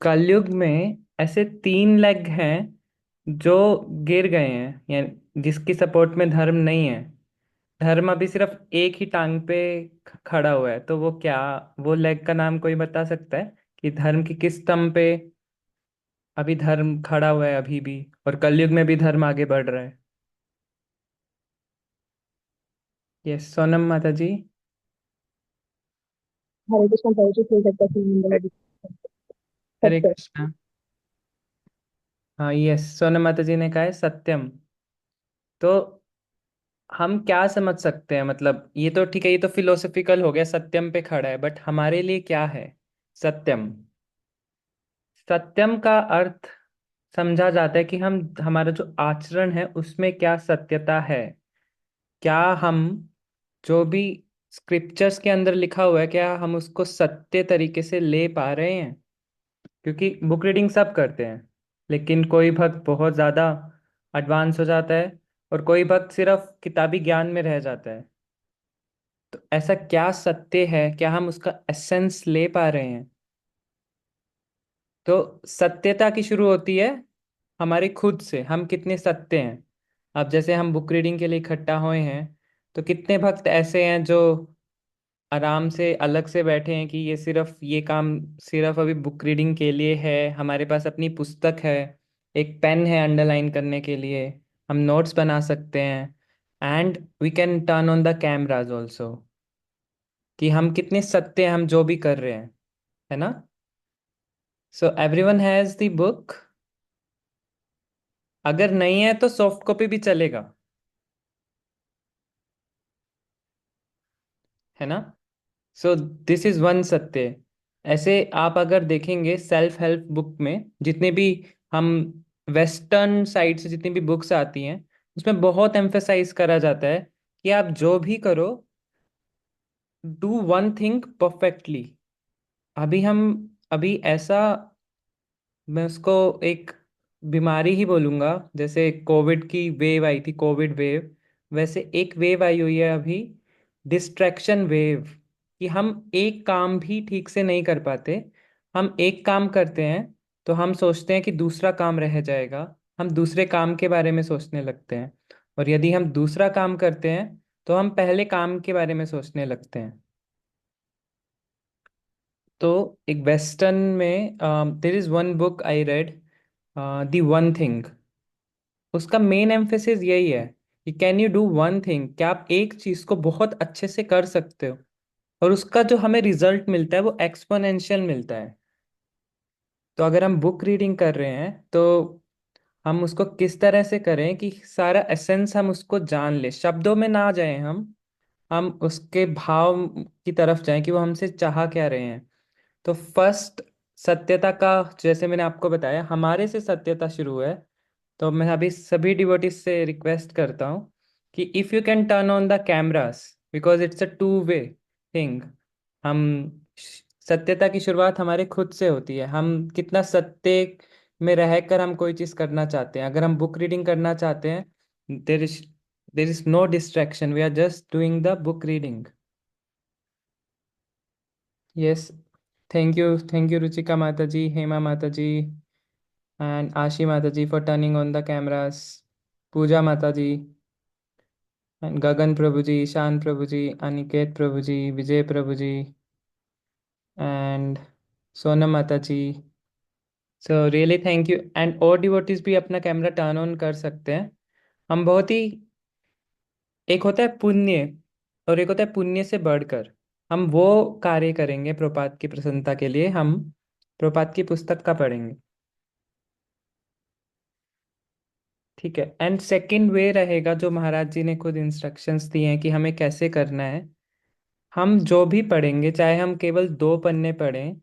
कलयुग में ऐसे 3 लेग हैं जो गिर गए हैं, यानी जिसकी सपोर्ट में धर्म नहीं है। धर्म अभी सिर्फ एक ही टांग पे खड़ा हुआ है, तो वो क्या, वो लेग का नाम कोई बता सकता है कि धर्म की किस स्तंभ पे अभी धर्म खड़ा हुआ है अभी भी, और कलयुग में भी धर्म आगे बढ़ रहा है। यस सोनम माता जी। हरे कृष्ण भाई जी फुल सकता है हरे सत्य। कृष्णा। हाँ यस, सोनम माता जी ने कहा है सत्यम। तो हम क्या समझ सकते हैं, मतलब ये तो ठीक है, ये तो फिलोसफिकल हो गया, सत्यम पे खड़ा है, बट हमारे लिए क्या है सत्यम? सत्यम का अर्थ समझा जाता है कि हम, हमारा जो आचरण है उसमें क्या सत्यता है। क्या हम जो भी स्क्रिप्चर्स के अंदर लिखा हुआ है, क्या हम उसको सत्य तरीके से ले पा रहे हैं? क्योंकि बुक रीडिंग सब करते हैं, लेकिन कोई भक्त बहुत ज़्यादा एडवांस हो जाता है और कोई भक्त सिर्फ किताबी ज्ञान में रह जाता है। तो ऐसा क्या सत्य है, क्या हम उसका एसेंस ले पा रहे हैं? तो सत्यता की शुरू होती है हमारे खुद से, हम कितने सत्य हैं। अब जैसे हम बुक रीडिंग के लिए इकट्ठा हुए हैं, तो कितने भक्त ऐसे हैं जो आराम से अलग से बैठे हैं कि ये सिर्फ ये काम सिर्फ अभी बुक रीडिंग के लिए है, हमारे पास अपनी पुस्तक है, एक पेन है अंडरलाइन करने के लिए, हम नोट्स बना सकते हैं, and we can turn on the cameras also, कि हम कितने सत्य हैं हम जो भी कर रहे हैं, है ना? So everyone has the book. अगर नहीं है तो सॉफ्ट कॉपी भी चलेगा, है ना? सो दिस इज वन सत्य। ऐसे आप अगर देखेंगे सेल्फ हेल्प बुक में, जितने भी हम वेस्टर्न साइड से जितनी भी बुक्स आती हैं, उसमें बहुत एम्फेसाइज करा जाता है कि आप जो भी करो, डू वन थिंग परफेक्टली। अभी ऐसा, मैं उसको एक बीमारी ही बोलूंगा, जैसे कोविड की वेव आई थी, कोविड वेव, वैसे एक वेव आई हुई है अभी, डिस्ट्रैक्शन वेव। कि हम एक काम भी ठीक से नहीं कर पाते। हम एक काम करते हैं तो हम सोचते हैं कि दूसरा काम रह जाएगा, हम दूसरे काम के बारे में सोचने लगते हैं, और यदि हम दूसरा काम करते हैं तो हम पहले काम के बारे में सोचने लगते हैं। तो एक वेस्टर्न में there is one book I read, the one thing. उसका मेन एम्फेसिस यही है कि can you do one thing, क्या आप एक चीज को बहुत अच्छे से कर सकते हो, और उसका जो हमें रिजल्ट मिलता है वो एक्सपोनेंशियल मिलता है। तो अगर हम बुक रीडिंग कर रहे हैं तो हम उसको किस तरह से करें कि सारा एसेंस हम उसको जान ले, शब्दों में ना जाएं हम उसके भाव की तरफ जाएं कि वो हमसे चाह क्या रहे हैं। तो फर्स्ट सत्यता का, जैसे मैंने आपको बताया, हमारे से सत्यता शुरू है। तो मैं अभी सभी डिवोटीज से रिक्वेस्ट करता हूँ कि if you can turn on the cameras, because it's a two way thing. हम सत्यता की शुरुआत हमारे खुद से होती है, हम कितना सत्य में रहकर हम कोई चीज़ करना चाहते हैं। अगर हम बुक रीडिंग करना चाहते हैं, there is no distraction, we are just doing the book reading. Yes, thank you Ruchika माता जी, हेमा माता जी, एंड आशी माता ji for turning on the cameras, Pooja माता जी, एंड गगन प्रभु जी, ईशान प्रभु जी, अनिकेत प्रभु जी, विजय प्रभु जी, एंड सोनम माता ji. So really thank you, and और डिवोटीज भी अपना कैमरा टर्न ऑन कर सकते हैं। हम बहुत ही, एक होता है पुण्य और एक होता है पुण्य से बढ़कर, हम वो कार्य करेंगे प्रभुपाद की प्रसन्नता के लिए, हम प्रभुपाद की पुस्तक का पढ़ेंगे। ठीक है, एंड सेकंड वे रहेगा जो महाराज जी ने खुद इंस्ट्रक्शंस दिए हैं कि हमें कैसे करना है। हम जो भी पढ़ेंगे, चाहे हम केवल 2 पन्ने पढ़ें,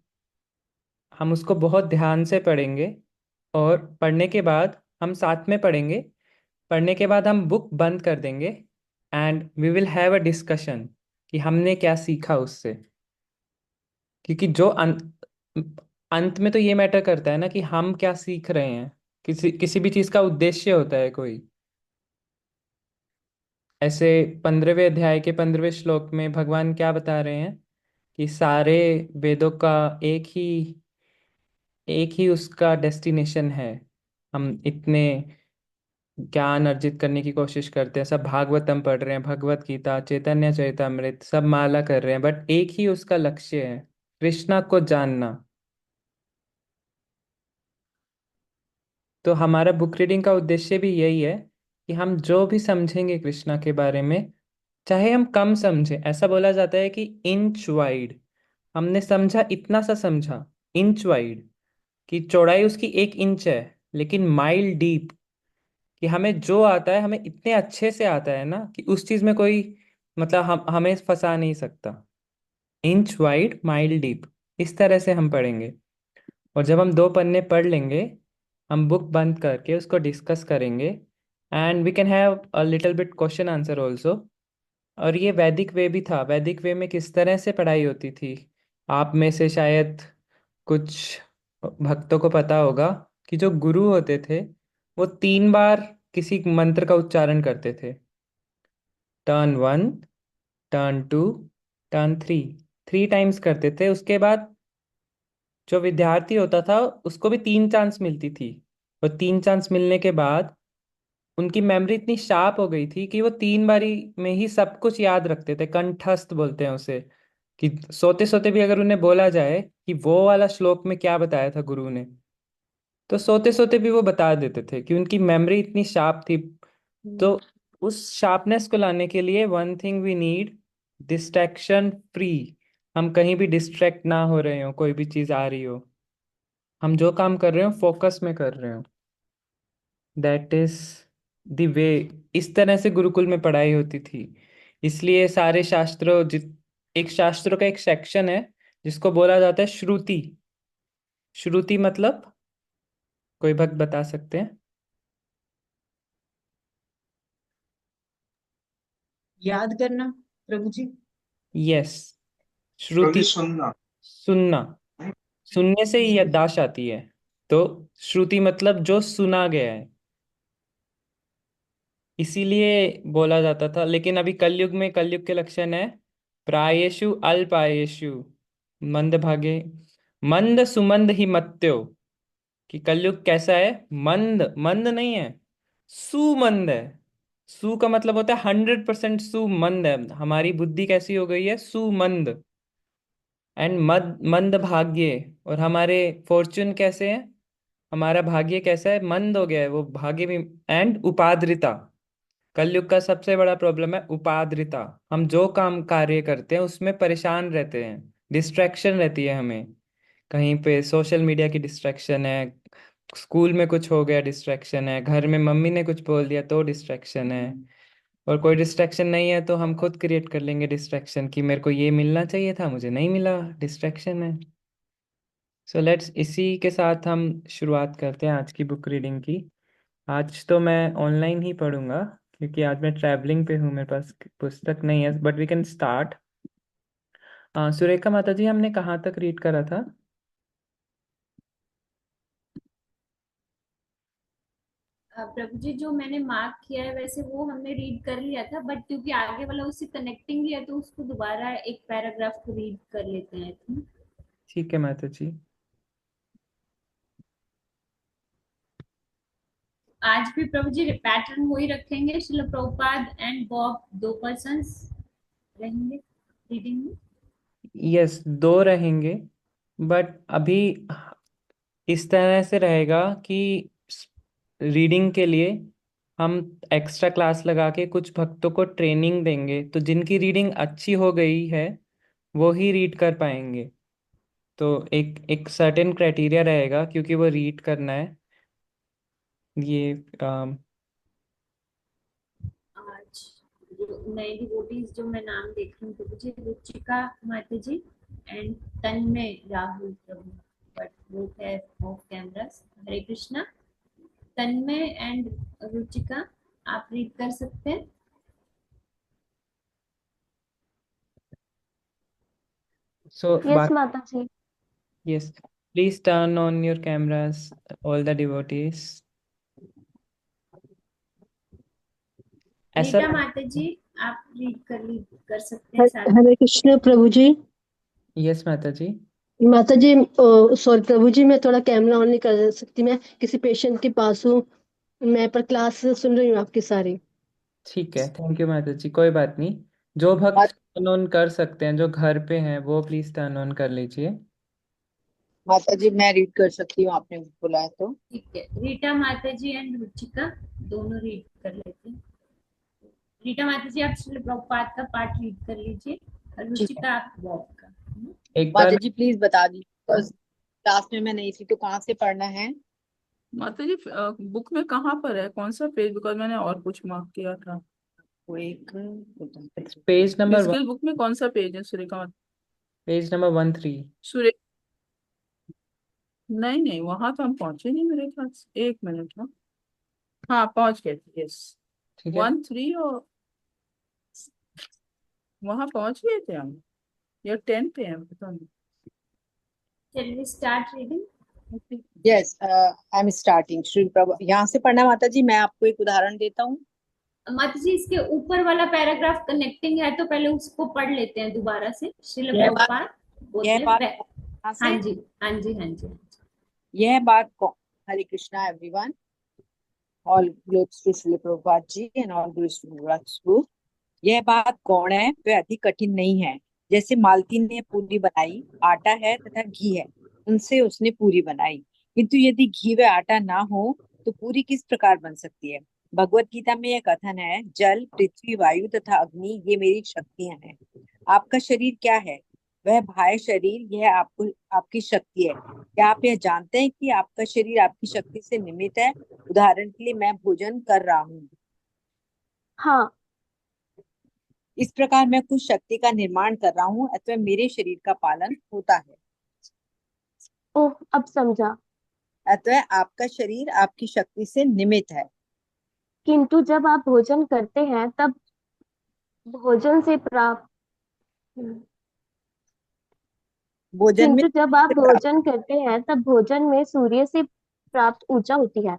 हम उसको बहुत ध्यान से पढ़ेंगे, और पढ़ने के बाद हम साथ में पढ़ेंगे। पढ़ने के बाद हम बुक बंद कर देंगे, and we will have a discussion कि हमने क्या सीखा उससे। क्योंकि जो अंत में तो ये मैटर करता है ना कि हम क्या सीख रहे हैं। किसी किसी भी चीज़ का उद्देश्य होता है कोई। ऐसे 15वें अध्याय के 15वें श्लोक में भगवान क्या बता रहे हैं कि सारे वेदों का एक ही एक ही उसका डेस्टिनेशन है। हम इतने ज्ञान अर्जित करने की कोशिश करते हैं, सब भागवतम पढ़ रहे हैं, भगवत गीता, चैतन्य चैतामृत सब माला कर रहे हैं, बट एक ही उसका लक्ष्य है, कृष्णा को जानना। तो हमारा बुक रीडिंग का उद्देश्य भी यही है कि हम जो भी समझेंगे कृष्णा के बारे में, चाहे हम कम समझें, ऐसा बोला जाता है कि इंच वाइड, हमने समझा इतना सा समझा, इंच वाइड, कि चौड़ाई उसकी 1 इंच है, लेकिन माइल डीप, कि हमें जो आता है हमें इतने अच्छे से आता है ना कि उस चीज में कोई मतलब हम हमें फंसा नहीं सकता। इंच वाइड माइल डीप, इस तरह से हम पढ़ेंगे। और जब हम 2 पन्ने पढ़ लेंगे, हम बुक बंद करके उसको डिस्कस करेंगे, and we can have a little bit question answer also. और ये वैदिक वे भी था। वैदिक वे में किस तरह से पढ़ाई होती थी, आप में से शायद कुछ भक्तों को पता होगा कि जो गुरु होते थे वो 3 बार किसी मंत्र का उच्चारण करते थे। टर्न 1, टर्न 2, टर्न 3, 3 टाइम्स करते थे। उसके बाद जो विद्यार्थी होता था उसको भी 3 चांस मिलती थी। और 3 चांस मिलने के बाद उनकी मेमोरी इतनी शार्प हो गई थी कि वो 3 बारी में ही सब कुछ याद रखते थे, कंठस्थ बोलते हैं उसे। कि सोते सोते भी अगर उन्हें बोला जाए कि वो वाला श्लोक में क्या बताया था गुरु ने, तो सोते सोते भी वो बता देते थे, कि उनकी मेमोरी इतनी शार्प थी। तो उस शार्पनेस को लाने के लिए one thing we need, distraction free. हम कहीं भी डिस्ट्रैक्ट ना हो रहे हो, कोई भी चीज आ रही हो, हम जो काम कर रहे हो फोकस में कर रहे हो। That is the way. इस तरह से गुरुकुल में पढ़ाई होती थी। इसलिए सारे शास्त्रों जित एक शास्त्रों का एक सेक्शन है जिसको बोला जाता है श्रुति। श्रुति मतलब, कोई भक्त बता सकते हैं? याद करना प्रभु जी। यस, प्रभु श्रुति सुनना। सुनना। सुनने से ही जी। याददाश्त आती है। तो श्रुति मतलब जो सुना गया है, इसीलिए बोला जाता था। लेकिन अभी कलयुग में, कलयुग के लक्षण है प्रायेषु अल्पायेषु मंदभागे मंद सुमंद ही मत्यो। कि कलयुग कैसा है? मंद, मंद नहीं है, सुमंद है। सु का मतलब होता है 100%, सुमंद है। हमारी बुद्धि कैसी हो गई है? सुमंद। एंड मंद भाग्य। और हमारे फॉर्चून कैसे हैं? हमारा भाग्य कैसा है? मंद हो गया है वो भाग्य भी। एंड उपाद्रिता। कलयुग का सबसे बड़ा प्रॉब्लम है उपाद्रिता। हम जो काम कार्य करते हैं उसमें परेशान रहते हैं, डिस्ट्रैक्शन रहती है हमें। कहीं पे सोशल मीडिया की डिस्ट्रैक्शन है, स्कूल में कुछ हो गया डिस्ट्रैक्शन है, घर में मम्मी ने कुछ बोल दिया तो डिस्ट्रैक्शन है। और कोई डिस्ट्रैक्शन नहीं है तो हम खुद क्रिएट कर लेंगे डिस्ट्रैक्शन, कि मेरे को ये मिलना चाहिए था, मुझे नहीं मिला, डिस्ट्रैक्शन है। सो लेट्स, इसी के साथ हम शुरुआत करते हैं आज की बुक रीडिंग की। आज तो मैं ऑनलाइन ही पढ़ूंगा, क्योंकि आज मैं ट्रैवलिंग पे हूँ, मेरे पास पुस्तक नहीं है, but we can start. Surekha माता जी, हमने कहाँ तक रीड करा था? प्रभु जी, जो मैंने मार्क किया है वैसे वो हमने रीड कर लिया था, बट क्योंकि आगे वाला उससे कनेक्टिंग ही है तो उसको दोबारा एक पैराग्राफ को रीड कर लेते हैं। ठीक है माता जी। आज भी प्रभु जी पैटर्न वही रखेंगे, शिल प्रभुपाद एंड बॉब 2 पर्सन्स रहेंगे रीडिंग में। यस, 2 रहेंगे, बट अभी इस तरह से रहेगा कि रीडिंग के लिए हम एक्स्ट्रा क्लास लगा के कुछ भक्तों को ट्रेनिंग देंगे, तो जिनकी रीडिंग अच्छी हो गई है वो ही रीड कर पाएंगे। तो एक एक सर्टेन क्राइटेरिया रहेगा, क्योंकि वो रीड करना है ये। आज जो नए डिवोटीज जो मैं नाम देख रही हूँ प्रभु जी, रुचिका माता जी एंड तन्मय राहुल प्रभु, बट वो है off cameras. Hare Krishna. Tanmay and Ruchika, आप रीड कर सकते हैं। सो यस बात, माता जी। Yes, please turn on your cameras, all the devotees. ऐसा, नीता माता जी, आप रीड कर सकते हैं साथ में। हरे कृष्ण प्रभु जी। यस माता जी। माता जी, सॉरी प्रभु जी, मैं थोड़ा कैमरा ऑन नहीं कर सकती, मैं किसी पेशेंट के पास हूँ। मैं पर क्लास सुन रही हूँ आपकी सारी। ठीक है, थैंक यू माता जी, कोई बात नहीं। जो भक्त टर्न ऑन कर सकते हैं, जो घर पे हैं, वो प्लीज टर्न ऑन कर लीजिए। माता जी मैं रीड कर सकती हूँ, आपने बुलाया तो। ठीक है, रीटा माता जी एंड रुचिका दोनों रीड कर लेते हैं। रीटा माता जी आप श्रील प्रभुपाद का पाठ रीड कर लीजिए और ठीक है रुचिका आप वॉक का। एक माता बार जी प्लीज बता दीजिए, क्लास में मैं नहीं थी तो कहाँ से पढ़ना है। माता जी बुक में कहाँ पर है, कौन सा पेज? बिकॉज मैंने और कुछ मार्क किया था। वो एक page number one, physical book में कौन सा पेज है सूर्यका? Page number 13। सूर्य, नहीं नहीं, वहां तो हम पहुंचे नहीं मेरे ख्याल से। एक मिनट, हाँ हाँ पहुंच गए थे, यस। ठीक है। 13 और वहां पहुंच गए थे हम, या 10 पे हैं पता नहीं। चलिए we start reading. Yes, I am starting. Shri प्रभु यहाँ से पढ़ना माता जी, मैं आपको एक उदाहरण देता हूँ। माता जी इसके ऊपर वाला पैराग्राफ कनेक्टिंग है तो पहले उसको पढ़ लेते हैं दोबारा से। श्रील यह बात प्रभुपाद यह बोलते हैं बात कहाँ हाँ से? जी, हाँ जी, हाँ जी। यह बात कौन? Hare Krishna everyone, all glories to Shri Prabhupada ji and all glories to guru. यह बात कौन है वह अधिक कठिन नहीं है। जैसे मालती ने पूरी बनाई, आटा है तथा घी है, उनसे उसने पूरी बनाई। किंतु यदि घी व आटा ना हो तो पूरी किस प्रकार बन सकती है? भगवत गीता में यह कथन है, जल पृथ्वी वायु तथा अग्नि ये मेरी शक्तियां हैं। आपका शरीर क्या है? वह बाह्य शरीर, यह आपको आपकी शक्ति है। क्या आप यह जानते हैं कि आपका शरीर आपकी शक्ति से निर्मित है? उदाहरण के लिए मैं भोजन कर रहा हूँ, हाँ। इस प्रकार मैं कुछ शक्ति का निर्माण कर रहा हूँ, अथवा मेरे शरीर का पालन होता है। ओह, अब समझा। अतः आपका शरीर आपकी शक्ति से निमित्त है। किंतु जब आप भोजन करते हैं तब भोजन से प्राप्त भोजन में किंतु जब आप से प्राप्त, भोजन करते हैं तब भोजन में सूर्य से प्राप्त ऊर्जा होती है।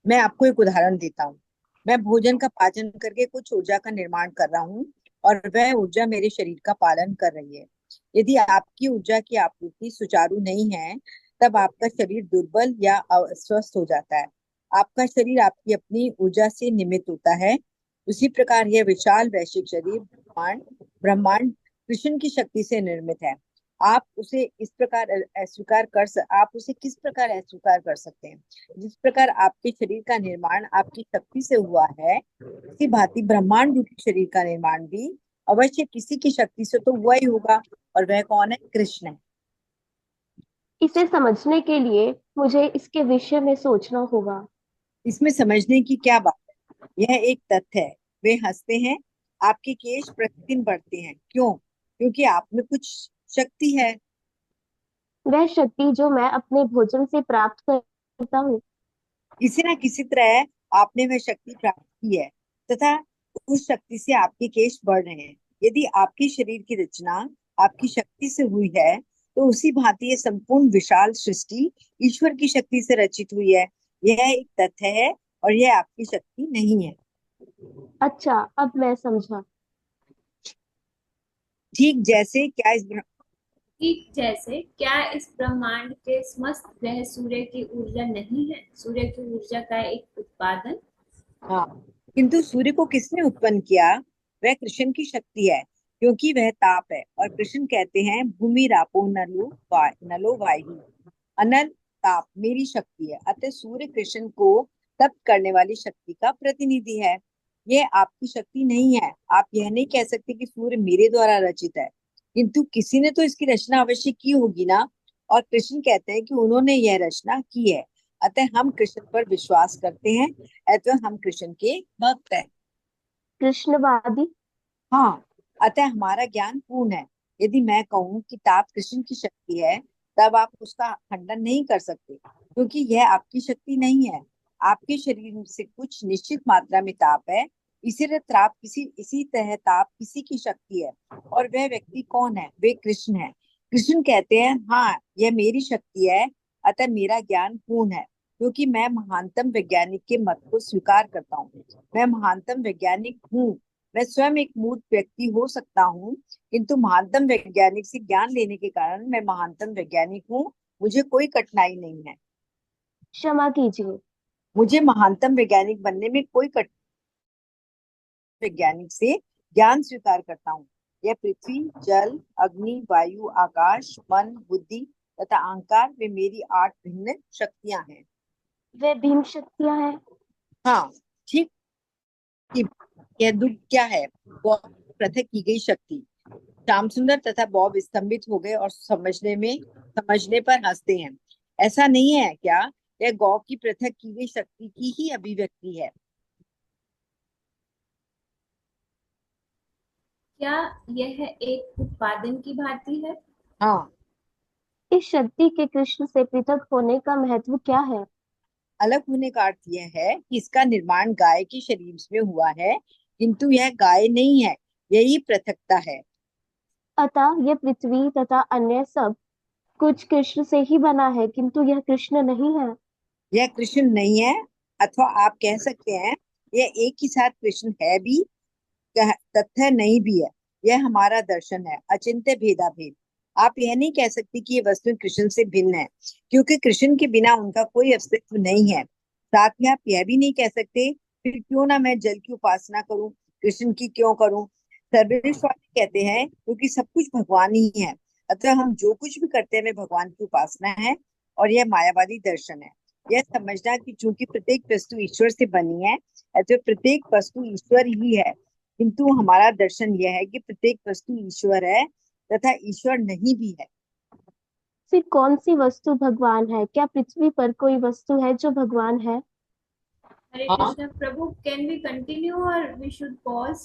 मैं आपको एक उदाहरण देता हूँ। मैं भोजन का पाचन करके कुछ ऊर्जा का निर्माण कर रहा हूँ और वह ऊर्जा मेरे शरीर का पालन कर रही है। यदि आपकी ऊर्जा की आपूर्ति सुचारू नहीं है, तब आपका शरीर दुर्बल या अस्वस्थ हो जाता है। आपका शरीर आपकी अपनी ऊर्जा से निर्मित होता है। उसी प्रकार यह विशाल वैश्विक शरीर ब्रह्मांड ब्रह्मांड कृष्ण की शक्ति से निर्मित है। आप उसे इस प्रकार आप उसे किस प्रकार अस्वीकार कर सकते हैं? जिस प्रकार आपके शरीर का निर्माण आपकी शक्ति से हुआ है, इसी भांति ब्रह्मांड रूपी शरीर का निर्माण भी अवश्य किसी की शक्ति से तो हुआ ही होगा, और वह कौन है? कृष्ण है। इसे समझने के लिए मुझे इसके विषय में सोचना होगा। इसमें समझने की क्या बात है? यह एक तथ्य है। वे हंसते हैं, आपके केश प्रतिदिन बढ़ते हैं, क्यों? क्योंकि आप में कुछ शक्ति है। वह शक्ति जो मैं अपने भोजन से प्राप्त करता हूँ। किसी न किसी तरह आपने वह शक्ति प्राप्त की है, तथा उस शक्ति से आपके केश बढ़ रहे हैं। यदि आपके शरीर की रचना आपकी शक्ति से हुई है, तो उसी भांति ये संपूर्ण विशाल सृष्टि ईश्वर की शक्ति से रचित हुई है। यह एक तथ्य है और यह आपकी शक्ति नहीं है। अच्छा, अब मैं समझा। ठीक जैसे ठीक जैसे क्या इस ब्रह्मांड के समस्त ग्रह सूर्य की ऊर्जा नहीं है? सूर्य की ऊर्जा का एक उत्पादन। हाँ, किंतु सूर्य को किसने उत्पन्न किया? वह कृष्ण की शक्ति है, क्योंकि वह ताप है। और कृष्ण कहते हैं, भूमि रापो नलो वायु, अनल ताप मेरी शक्ति है। अतः सूर्य कृष्ण को तप्त करने वाली शक्ति का प्रतिनिधि है। यह आपकी शक्ति नहीं है। आप यह नहीं कह सकते कि सूर्य मेरे द्वारा रचित है, किंतु किसी ने तो इसकी रचना अवश्य की होगी ना। और कृष्ण कहते हैं कि उन्होंने यह रचना की है। अतः हम कृष्ण पर विश्वास करते हैं, अतः हम कृष्ण के भक्त हैं। कृष्णवादी। हाँ, अतः हमारा ज्ञान पूर्ण है। यदि मैं कहूँ कि ताप कृष्ण की शक्ति है, तब आप उसका खंडन नहीं कर सकते, क्योंकि यह आपकी शक्ति नहीं है। आपके शरीर से कुछ निश्चित मात्रा में ताप है, इसीलिए इसी तरह ताप किसी की शक्ति है। और वह व्यक्ति कौन है? वे कृष्ण है। कृष्ण कहते हैं, हाँ यह मेरी शक्ति है, अतः मेरा ज्ञान पूर्ण है, क्योंकि मैं महानतम वैज्ञानिक के मत को स्वीकार करता हूँ। मैं महानतम वैज्ञानिक हूँ। मैं स्वयं एक मूर्ख व्यक्ति हो सकता हूँ, किंतु महानतम वैज्ञानिक से ज्ञान लेने के कारण मैं महानतम वैज्ञानिक हूँ। मुझे कोई कठिनाई नहीं है। क्षमा कीजिए। मुझे महानतम वैज्ञानिक बनने में कोई वैज्ञानिक से ज्ञान स्वीकार करता हूँ। यह पृथ्वी, जल, अग्नि, वायु, आकाश, मन, बुद्धि तथा अहंकार वे मेरी 8 भिन्न शक्तियां हैं। वे भीम शक्तियां हैं। हाँ, ठीक। कि यह दुख क्या है? बॉब की पृथक की गई शक्ति। श्याम सुंदर तथा बॉब स्तंभित हो गए और समझने पर हंसते हैं। ऐसा नहीं है क्या? यह गौ की पृथक की गई शक्ति की ही अभिव्यक्ति है। क्या यह एक उत्पादन की भांति है? हाँ, इस शक्ति के कृष्ण से पृथक होने का महत्व क्या है? अलग होने का अर्थ यह है कि इसका निर्माण गाय के शरीर में हुआ है, किंतु यह गाय नहीं है। यही पृथकता है। अतः यह पृथ्वी तथा अन्य सब कुछ कृष्ण से ही बना है, किंतु यह कृष्ण नहीं है। यह कृष्ण नहीं है, अथवा आप कह सकते हैं यह एक ही साथ कृष्ण है भी, तथ्य नहीं भी है। यह हमारा दर्शन है, अचिंत्य भेदा भेद। आप यह नहीं कह सकते कि ये वस्तु कृष्ण से भिन्न है, क्योंकि कृष्ण के बिना उनका कोई अस्तित्व नहीं है। साथ ही आप यह भी नहीं कह सकते फिर क्यों ना मैं जल की उपासना करूं, कृष्ण की क्यों करूं। सर्वेश्वरवादी कहते हैं क्योंकि सब कुछ भगवान ही है, अतः हम जो कुछ भी करते हैं वे भगवान की उपासना है। और यह मायावादी दर्शन है। यह समझना कि चूंकि प्रत्येक वस्तु ईश्वर से बनी है, अतः प्रत्येक वस्तु ईश्वर ही है। किंतु हमारा दर्शन यह है कि प्रत्येक वस्तु ईश्वर है तथा ईश्वर नहीं भी है। फिर कौन सी वस्तु भगवान है? क्या पृथ्वी पर कोई वस्तु है जो भगवान है? हरे हाँ, कृष्ण प्रभु, कैन वी कंटिन्यू और वी शुड पॉज?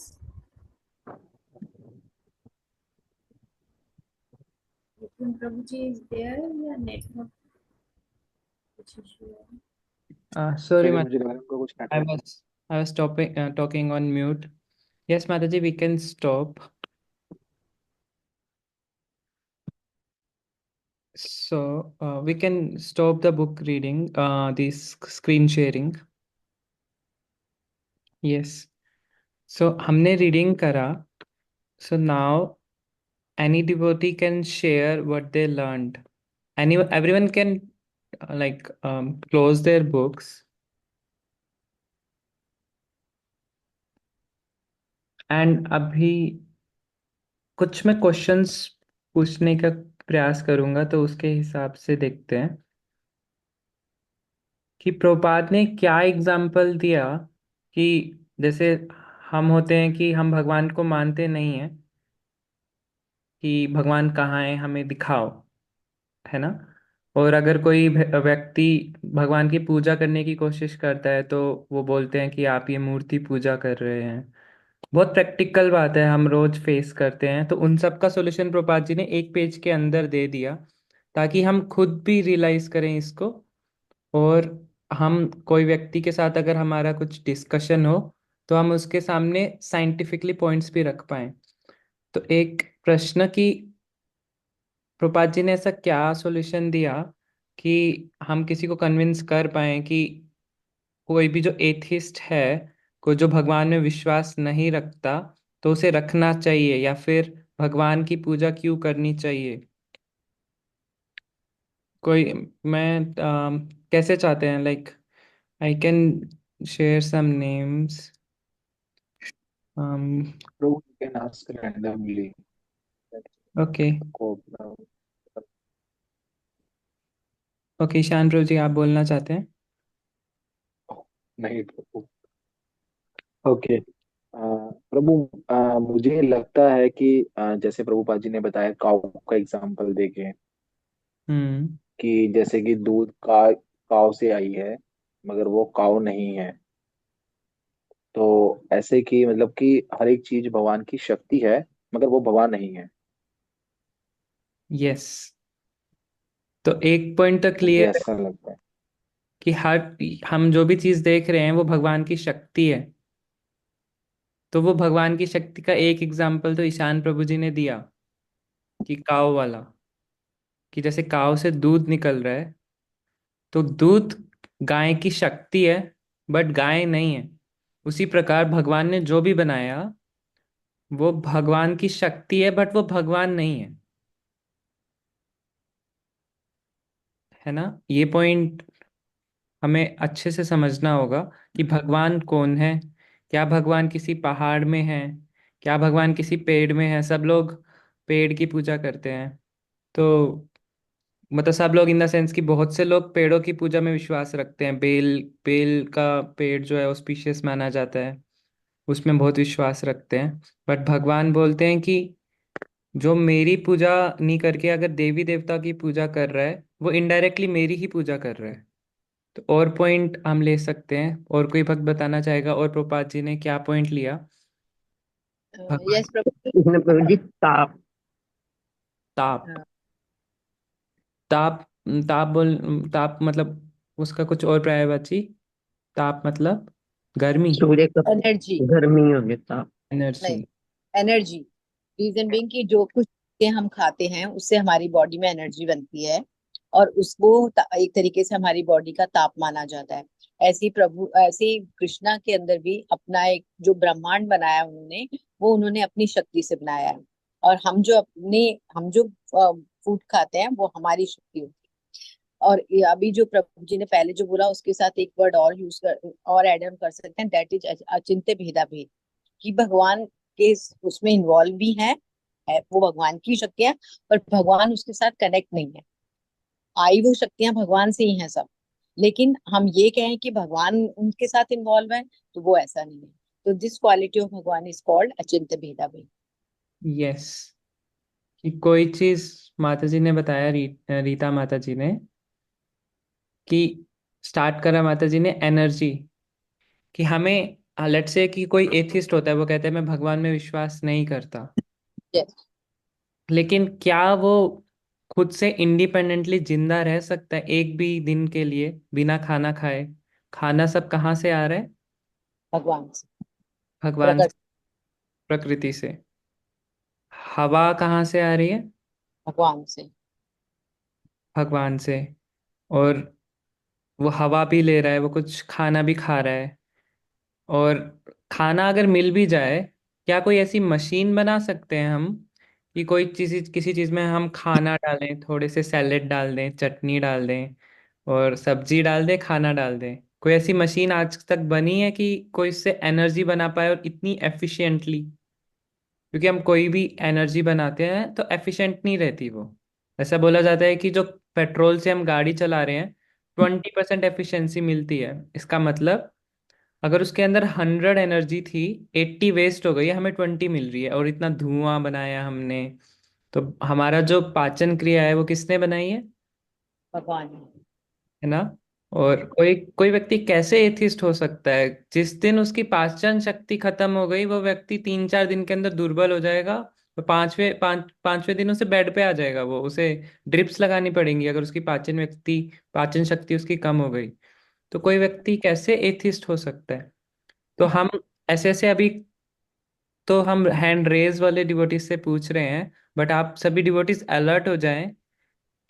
प्रभु जी इज देयर या नेटवर्क कुछ इशू है? Sorry, शायद मुझे लग रहा है उनको कुछ I network. was I was talking on mute. Yes, Mataji, we can stop. So we can stop the book reading, this screen sharing. Yes. So हमने reading करा. So now any devotee can share what they learned. Everyone can close their books and अभी कुछ मैं questions पूछने का प्रयास करूंगा, तो उसके हिसाब से देखते हैं कि प्रभुपाद ने क्या एग्जाम्पल दिया कि जैसे हम होते हैं कि हम भगवान को मानते नहीं हैं कि भगवान कहाँ है, हमें दिखाओ, है ना। और अगर कोई व्यक्ति भगवान की पूजा करने की कोशिश करता है तो वो बोलते हैं कि आप ये मूर्ति पूजा कर रहे हैं। बहुत प्रैक्टिकल बात है, हम रोज फेस करते हैं। तो उन सब का सॉल्यूशन प्रभुपाद जी ने एक पेज के अंदर दे दिया, ताकि हम खुद भी रियलाइज करें इसको। और हम कोई व्यक्ति के साथ अगर हमारा कुछ डिस्कशन हो तो हम उसके सामने साइंटिफिकली पॉइंट्स भी रख पाएं। तो एक प्रश्न की प्रभुपाद जी ने ऐसा क्या सॉल्यूशन दिया कि हम किसी को कन्विंस कर पाए कि कोई भी जो एथिस्ट है, कोई जो भगवान में विश्वास नहीं रखता, तो उसे रखना चाहिए या फिर भगवान की पूजा क्यों करनी चाहिए। कोई मैं कैसे चाहते हैं, like I can share some names. प्रभु you can ask randomly okay. को। ओके, शान प्रभु जी आप बोलना चाहते हैं? नहीं प्रभु। ओके। प्रभु, मुझे लगता है कि जैसे प्रभुपाद जी ने बताया काऊ का एग्जांपल देके, हम्म। कि जैसे कि दूध का काऊ से आई है मगर वो काऊ नहीं है। तो ऐसे कि मतलब कि हर एक चीज भगवान की शक्ति है मगर वो भगवान नहीं है। यस। तो एक पॉइंट तो मुझे क्लियर है ऐसा लगता है। कि हर हम जो भी चीज देख रहे हैं वो भगवान की शक्ति है। तो वो भगवान की शक्ति का एक एग्जाम्पल तो ईशान प्रभु जी ने दिया कि काव वाला, कि जैसे काव से दूध निकल रहा है, तो दूध गाय की शक्ति है, बट गाय नहीं है। उसी प्रकार भगवान ने जो भी बनाया वो भगवान की शक्ति है, बट वो भगवान नहीं है। है ना? ये पॉइंट हमें अच्छे से समझना होगा कि भगवान कौन है। क्या भगवान किसी पहाड़ में है? क्या भगवान किसी पेड़ में है? सब लोग पेड़ की पूजा करते हैं। तो मतलब सब लोग इन द सेंस कि बहुत से लोग पेड़ों की पूजा में विश्वास रखते हैं। बेल बेल का पेड़ जो है ऑस्पिशियस माना जाता है, उसमें बहुत विश्वास रखते हैं। बट भगवान बोलते हैं कि जो मेरी पूजा नहीं करके अगर देवी देवता की पूजा कर रहा है, वो इनडायरेक्टली मेरी ही पूजा कर रहा है। तो और पॉइंट हम ले सकते हैं, और कोई भक्त बताना चाहेगा और प्रभुपाद जी ने क्या पॉइंट लिया? भगवान यस प्रभु। इसमें प्रभु जी ताप। ताप। हाँ, ताप। ताप बोल ताप मतलब उसका कुछ और पर्यायवाची? ताप मतलब गर्मी, सूर्य का एनर्जी। गर्मी हो गया ताप। एनर्जी। नहीं, एनर्जी। रीजन बीइंग कि जो कुछ चीजें हम खाते हैं उससे हमारी बॉडी में एनर्जी बनती है, और उसको एक तरीके से हमारी बॉडी का ताप माना जाता है। ऐसे ही प्रभु, ऐसे ही कृष्णा के अंदर भी अपना एक जो ब्रह्मांड बनाया उन्होंने, वो उन्होंने अपनी शक्ति से बनाया है। और हम जो फूड खाते हैं वो हमारी शक्ति होती है। और ये अभी जो प्रभु जी ने पहले जो बोला उसके साथ एक वर्ड और यूज कर और एड ऑन कर सकते हैं, दैट इज अचिंत्य भेदा भेद। कि भगवान के उसमें इन्वॉल्व भी है वो भगवान की शक्तियां, पर भगवान उसके साथ कनेक्ट नहीं है। आई वो शक्तियां भगवान से ही हैं सब, लेकिन हम ये कहें कि भगवान उनके साथ इन्वॉल्व है, तो वो ऐसा नहीं है। तो दिस क्वालिटी ऑफ भगवान इज कॉल्ड अचिंत्य भेदा भेद। यस। कि कोई चीज माता जी ने बताया, रीता माता जी ने, कि स्टार्ट करा माता जी ने एनर्जी। कि हमें लेट्स से कि कोई एथिस्ट होता है, वो कहता है मैं भगवान में विश्वास नहीं करता। यस। लेकिन क्या वो खुद से इंडिपेंडेंटली जिंदा रह सकता है एक भी दिन के लिए बिना खाना खाए? खाना सब कहाँ से आ रहा है? भगवान से। भगवान से, प्रकृति। प्रकृति से। हवा कहाँ से आ रही है? भगवान से। भगवान से। और वो हवा भी ले रहा है, वो कुछ खाना भी खा रहा है। और खाना अगर मिल भी जाए, क्या कोई ऐसी मशीन बना सकते हैं हम कि कोई चीज़, किसी चीज़ में हम खाना डालें, थोड़े से सैलेड डाल दें, चटनी डाल दें और सब्जी डाल दें, खाना डाल दें? कोई ऐसी मशीन आज तक बनी है कि कोई इससे एनर्जी बना पाए और इतनी एफिशिएंटली? क्योंकि हम कोई भी एनर्जी बनाते हैं तो एफिशिएंट नहीं रहती वो। ऐसा बोला जाता है कि जो पेट्रोल से हम गाड़ी चला रहे हैं, 20% एफिशिएंसी मिलती है। इसका मतलब अगर उसके अंदर 100 एनर्जी थी, 80 वेस्ट हो गई है, हमें 20 मिल रही है। और इतना धुआं बनाया हमने। तो हमारा जो पाचन क्रिया है वो किसने बनाई भगवान। है ना? और कोई कोई व्यक्ति कैसे एथिस्ट हो सकता है? जिस दिन उसकी पाचन शक्ति खत्म हो गई, वो व्यक्ति 3-4 दिन के अंदर दुर्बल हो जाएगा। तो पांचवें दिन उसे बेड पे आ जाएगा। वो उसे ड्रिप्स लगानी पड़ेंगी अगर उसकी पाचन शक्ति उसकी कम हो गई। तो कोई व्यक्ति कैसे एथिस्ट हो सकता है? तो हम ऐसे ऐसे अभी तो हम हैंड रेज वाले डिवोटीज से पूछ रहे हैं, बट आप सभी डिवोटीज अलर्ट हो जाएं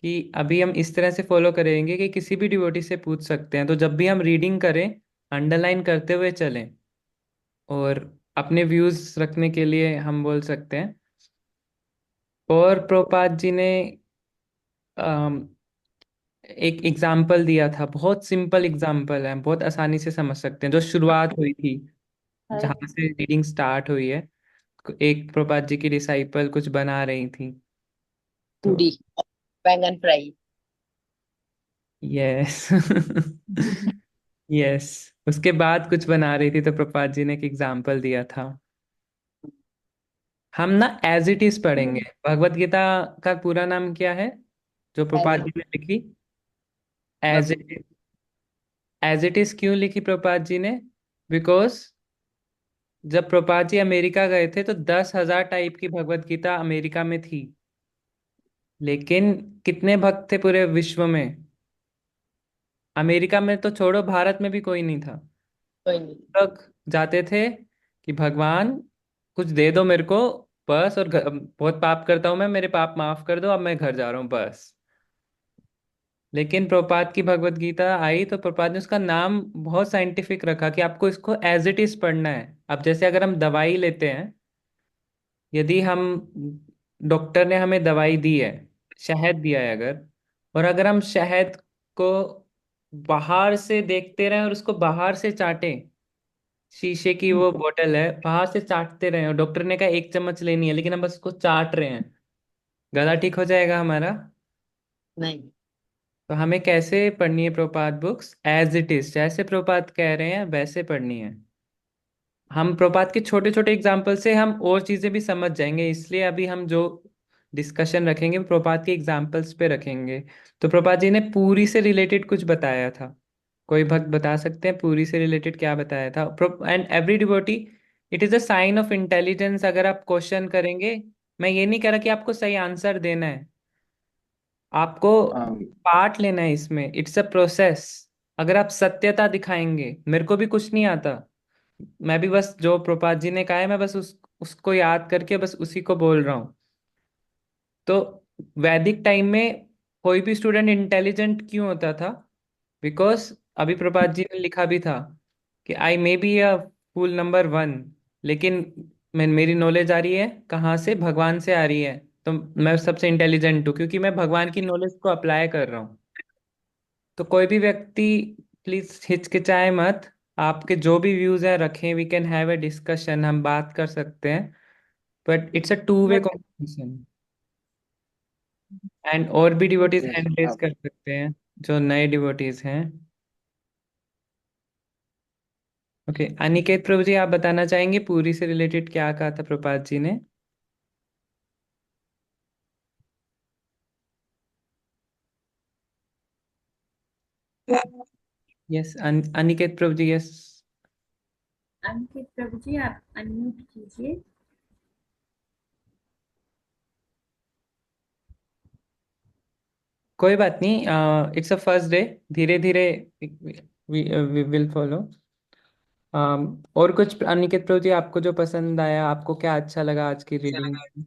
कि अभी हम इस तरह से फॉलो करेंगे कि किसी भी डिवोटी से पूछ सकते हैं। तो जब भी हम रीडिंग करें, अंडरलाइन करते हुए चलें। और अपने व्यूज रखने के लिए हम बोल सकते हैं। और प्रोपाद जी ने अम, एक एग्जाम्पल दिया था, बहुत सिंपल एग्जाम्पल है, बहुत आसानी से समझ सकते हैं। जो शुरुआत हुई थी, जहाँ से रीडिंग स्टार्ट हुई है, एक प्रभुपाद जी की डिसाइपल कुछ बना रही थी। तो पूरी और बैंगन फ्राई। यस। यस। उसके बाद कुछ बना रही थी तो प्रभुपाद जी ने एक एग्जाम्पल दिया था। हम ना एज इट इज पढ़ेंगे। भगवत गीता का पूरा नाम क्या है जो प्रभुपाद जी ने लिखी? As it as it is क्यों लिखी प्रभुपाद जी ने? बिकॉज जब प्रभुपाद जी अमेरिका गए थे तो 10,000 टाइप की भगवत गीता अमेरिका में थी। लेकिन कितने भक्त थे पूरे विश्व में? अमेरिका में तो छोड़ो, भारत में भी कोई नहीं था। कोई नहीं। लोग जाते थे कि भगवान कुछ दे दो मेरे को बस, और बहुत पाप करता हूं मैं, मेरे पाप माफ कर दो, अब मैं घर जा रहा हूँ बस। लेकिन प्रभुपाद की भगवत गीता आई तो प्रभुपाद ने उसका नाम बहुत साइंटिफिक रखा कि आपको इसको एज इट इज पढ़ना है। अब जैसे अगर हम दवाई लेते हैं यदि हम, डॉक्टर ने हमें दवाई दी है, शहद दिया है अगर, और अगर हम शहद को बाहर से देखते रहें और उसको बाहर से चाटें, शीशे की वो बोतल है, बाहर से चाटते रहें, और डॉक्टर ने कहा 1 चम्मच लेनी है, लेकिन हम बस उसको चाट रहे हैं, गला ठीक हो जाएगा हमारा? नहीं। तो हमें कैसे पढ़नी है प्रपात बुक्स? एज इट इज, जैसे प्रपात कह रहे हैं वैसे पढ़नी है। हम प्रपात के छोटे छोटे एग्जाम्पल से हम और चीजें भी समझ जाएंगे, इसलिए अभी हम जो डिस्कशन रखेंगे वो प्रपात के एग्जाम्पल्स पे रखेंगे। तो प्रपात जी ने पूरी से रिलेटेड कुछ बताया था, कोई भक्त बता सकते हैं पूरी से रिलेटेड क्या बताया था? And every devotee, it is a sign of intelligence अगर आप क्वेश्चन करेंगे। मैं ये नहीं कह रहा कि आपको सही आंसर देना है, आपको अम, पार्ट लेना है इसमें, इट्स अ प्रोसेस। अगर आप सत्यता दिखाएंगे, मेरे को भी कुछ नहीं आता, मैं भी बस जो प्रपात जी ने कहा है मैं बस उसको याद करके बस उसी को बोल रहा हूँ। तो वैदिक टाइम में कोई भी स्टूडेंट इंटेलिजेंट क्यों होता था? बिकॉज अभी प्रभात जी ने लिखा भी था कि आई may be a fool number 1, लेकिन मेरी नॉलेज आ रही है कहाँ से? भगवान से आ रही है। तो मैं सबसे इंटेलिजेंट हूँ क्योंकि मैं भगवान की नॉलेज को अप्लाई कर रहा हूँ। तो कोई भी व्यक्ति प्लीज हिचकिचाए मत, आपके जो भी व्यूज हैं रखें, we can have a discussion, हम बात कर सकते हैं, but it's a two way but competition. And और भी डिवोटीज yes, हैंड रेज कर सकते हैं, जो नए डिवोटीज हैं। ओके, अनिकेत प्रभु जी, आप बताना चाहेंगे पूरी से रिलेटेड क्या कहा था प्रपात जी ने? यस, अनिकेत प्रभु जी, यस। अंकित प्रभु जी, आप अनम्यूट कीजिए। कोई बात नहीं, इट्स अ फर्स्ट डे, धीरे धीरे वी विल फॉलो। और कुछ अनिकेत प्रभु जी, आपको जो पसंद आया, आपको क्या अच्छा लगा आज की रीडिंग?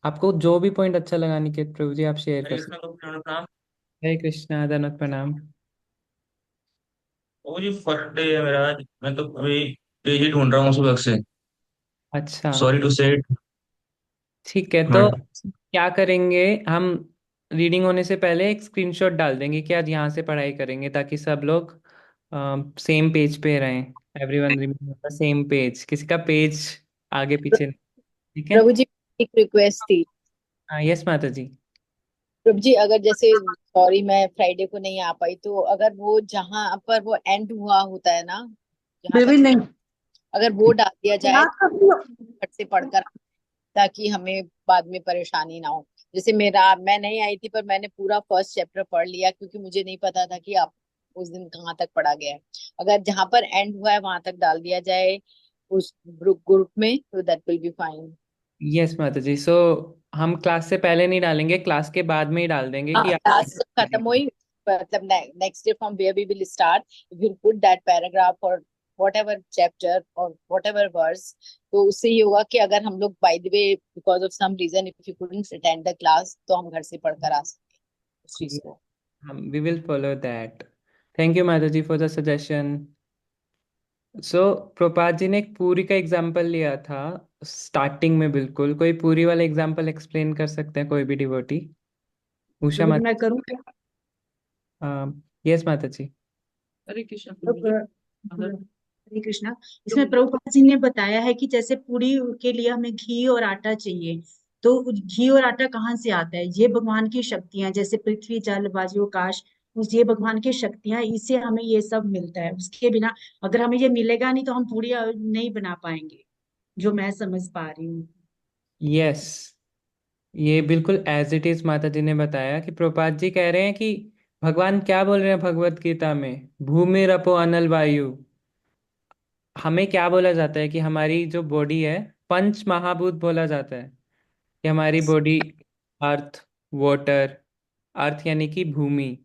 आपको जो भी पॉइंट अच्छा लगा अनिकेत प्रभु जी, आप शेयर कर सकते हैं। हरे कृष्णा, दनत प्रणाम। वो जी फर्स्ट डे है मेरा आज। मैं तो अभी पेज ही ढूंढ रहा हूँ सुबह से। अच्छा, सॉरी टू से इट। ठीक है। तो बट क्या करेंगे हम, रीडिंग होने से पहले एक स्क्रीनशॉट डाल देंगे कि आज यहाँ से पढ़ाई करेंगे, ताकि सब लोग सेम पेज पे रहें, everyone remember the same page, किसी का पेज आगे पीछे नहीं। ठीक है? प्रभु जी, एक रिक्वेस्ट थी। हाँ, यस माता जी। प्रभु जी, अगर जैसे, सॉरी मैं फ्राइडे को नहीं आ पाई, तो अगर वो जहां पर वो एंड हुआ होता है ना, जहां बेबी तक, नहीं। अगर वो डाल दिया जाए याद कर लो। फट से पढ़कर, ताकि हमें बाद में परेशानी ना हो। जैसे मेरा, मैं नहीं आई थी पर मैंने पूरा फर्स्ट चैप्टर पढ़ लिया, क्योंकि मुझे नहीं पता था कि आप उस दिन कहाँ तक पढ़ा गया है। अगर जहां पर एंड हुआ है वहां तक डाल दिया जाए उस ग्रुप में, तो that will be fine. Yes माता जी, सो हम क्लास से पहले नहीं डालेंगे, क्लास के बाद में ही डाल देंगे कि क्लास खत्म हुई, मतलब next day from where we will start, will put that paragraph और whatever chapter or whatever verse। तो उससे ये होगा कि अगर हम लोग by the way, because of some reason, if you couldn't attend the class, तो हम घर से पढ़कर आ सकते हैं उस चीज को। हम we will follow that. Thank you माता ji for the suggestion. So Prapat ji ने एक पूरी का एग्जाम्पल लिया था स्टार्टिंग में, बिल्कुल कोई पूरी वाला एग्जाम्पल एक्सप्लेन कर सकते हैं कोई भी डिवोटी? उषा प्रभु जी, माता। मैं करूँ क्या? यस माता जी। हरे कृष्ण अब, प्रभु जी। अगर हरे कृष्णा। इसमें प्रभुपाद जी ने बताया है कि जैसे पूरी के लिए हमें घी और आटा चाहिए, तो घी और आटा कहाँ से आता है? ये भगवान की शक्तियां, जैसे पृथ्वी जल वायु आकाश, उस ये भगवान की शक्तियां, इससे हमें ये सब मिलता है। उसके बिना अगर हमें ये मिलेगा नहीं तो हम पूरी नहीं बना पाएंगे, जो मैं समझ पा रही हूँ। यस, ये बिल्कुल एज इट इज माता जी ने बताया कि प्रपात जी कह रहे हैं कि भगवान क्या बोल रहे हैं भगवत गीता में, भूमि रपो अनल वायु। हमें क्या बोला जाता है कि हमारी जो बॉडी है, पंच महाभूत बोला जाता है कि हमारी बॉडी, अर्थ, वाटर, अर्थ यानी कि भूमि,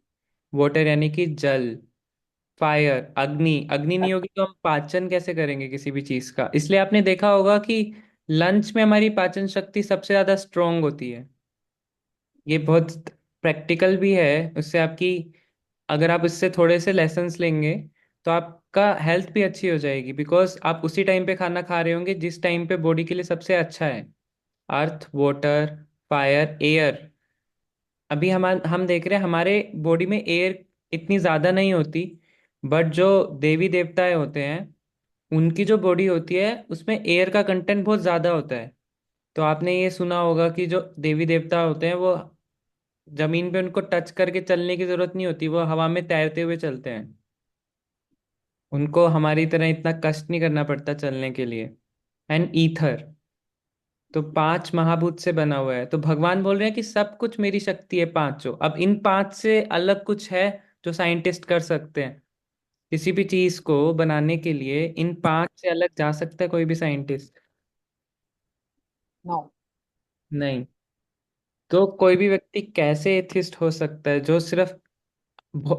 वाटर यानी कि जल, फायर अग्नि, अग्नि नहीं होगी तो हम पाचन कैसे करेंगे किसी भी चीज का? इसलिए आपने देखा होगा कि लंच में हमारी पाचन शक्ति सबसे ज्यादा स्ट्रोंग होती है। ये बहुत प्रैक्टिकल भी है, उससे आपकी, अगर आप इससे थोड़े से लेसन्स लेंगे तो आप आपका हेल्थ भी अच्छी हो जाएगी, बिकॉज आप उसी टाइम पे खाना खा रहे होंगे जिस टाइम पे बॉडी के लिए सबसे अच्छा है। अर्थ, वाटर, फायर, एयर। अभी हम देख रहे हैं हमारे बॉडी में एयर इतनी ज़्यादा नहीं होती, बट जो देवी देवताएं होते हैं उनकी जो बॉडी होती है उसमें एयर का कंटेंट बहुत ज़्यादा होता है। तो आपने ये सुना होगा कि जो देवी देवता होते हैं वो जमीन पे उनको टच करके चलने की जरूरत नहीं होती, वो हवा में तैरते हुए चलते हैं। उनको हमारी तरह इतना कष्ट नहीं करना पड़ता चलने के लिए। एंड ईथर तो 5 महाभूत से बना हुआ है। तो भगवान बोल रहे हैं कि सब कुछ मेरी शक्ति है पांचों। अब इन पांच से अलग कुछ है जो साइंटिस्ट कर सकते हैं? किसी भी चीज को बनाने के लिए इन पांच से अलग जा सकता है कोई भी साइंटिस्ट? नो। नहीं। तो कोई भी व्यक्ति कैसे एथिस्ट हो सकता है जो सिर्फ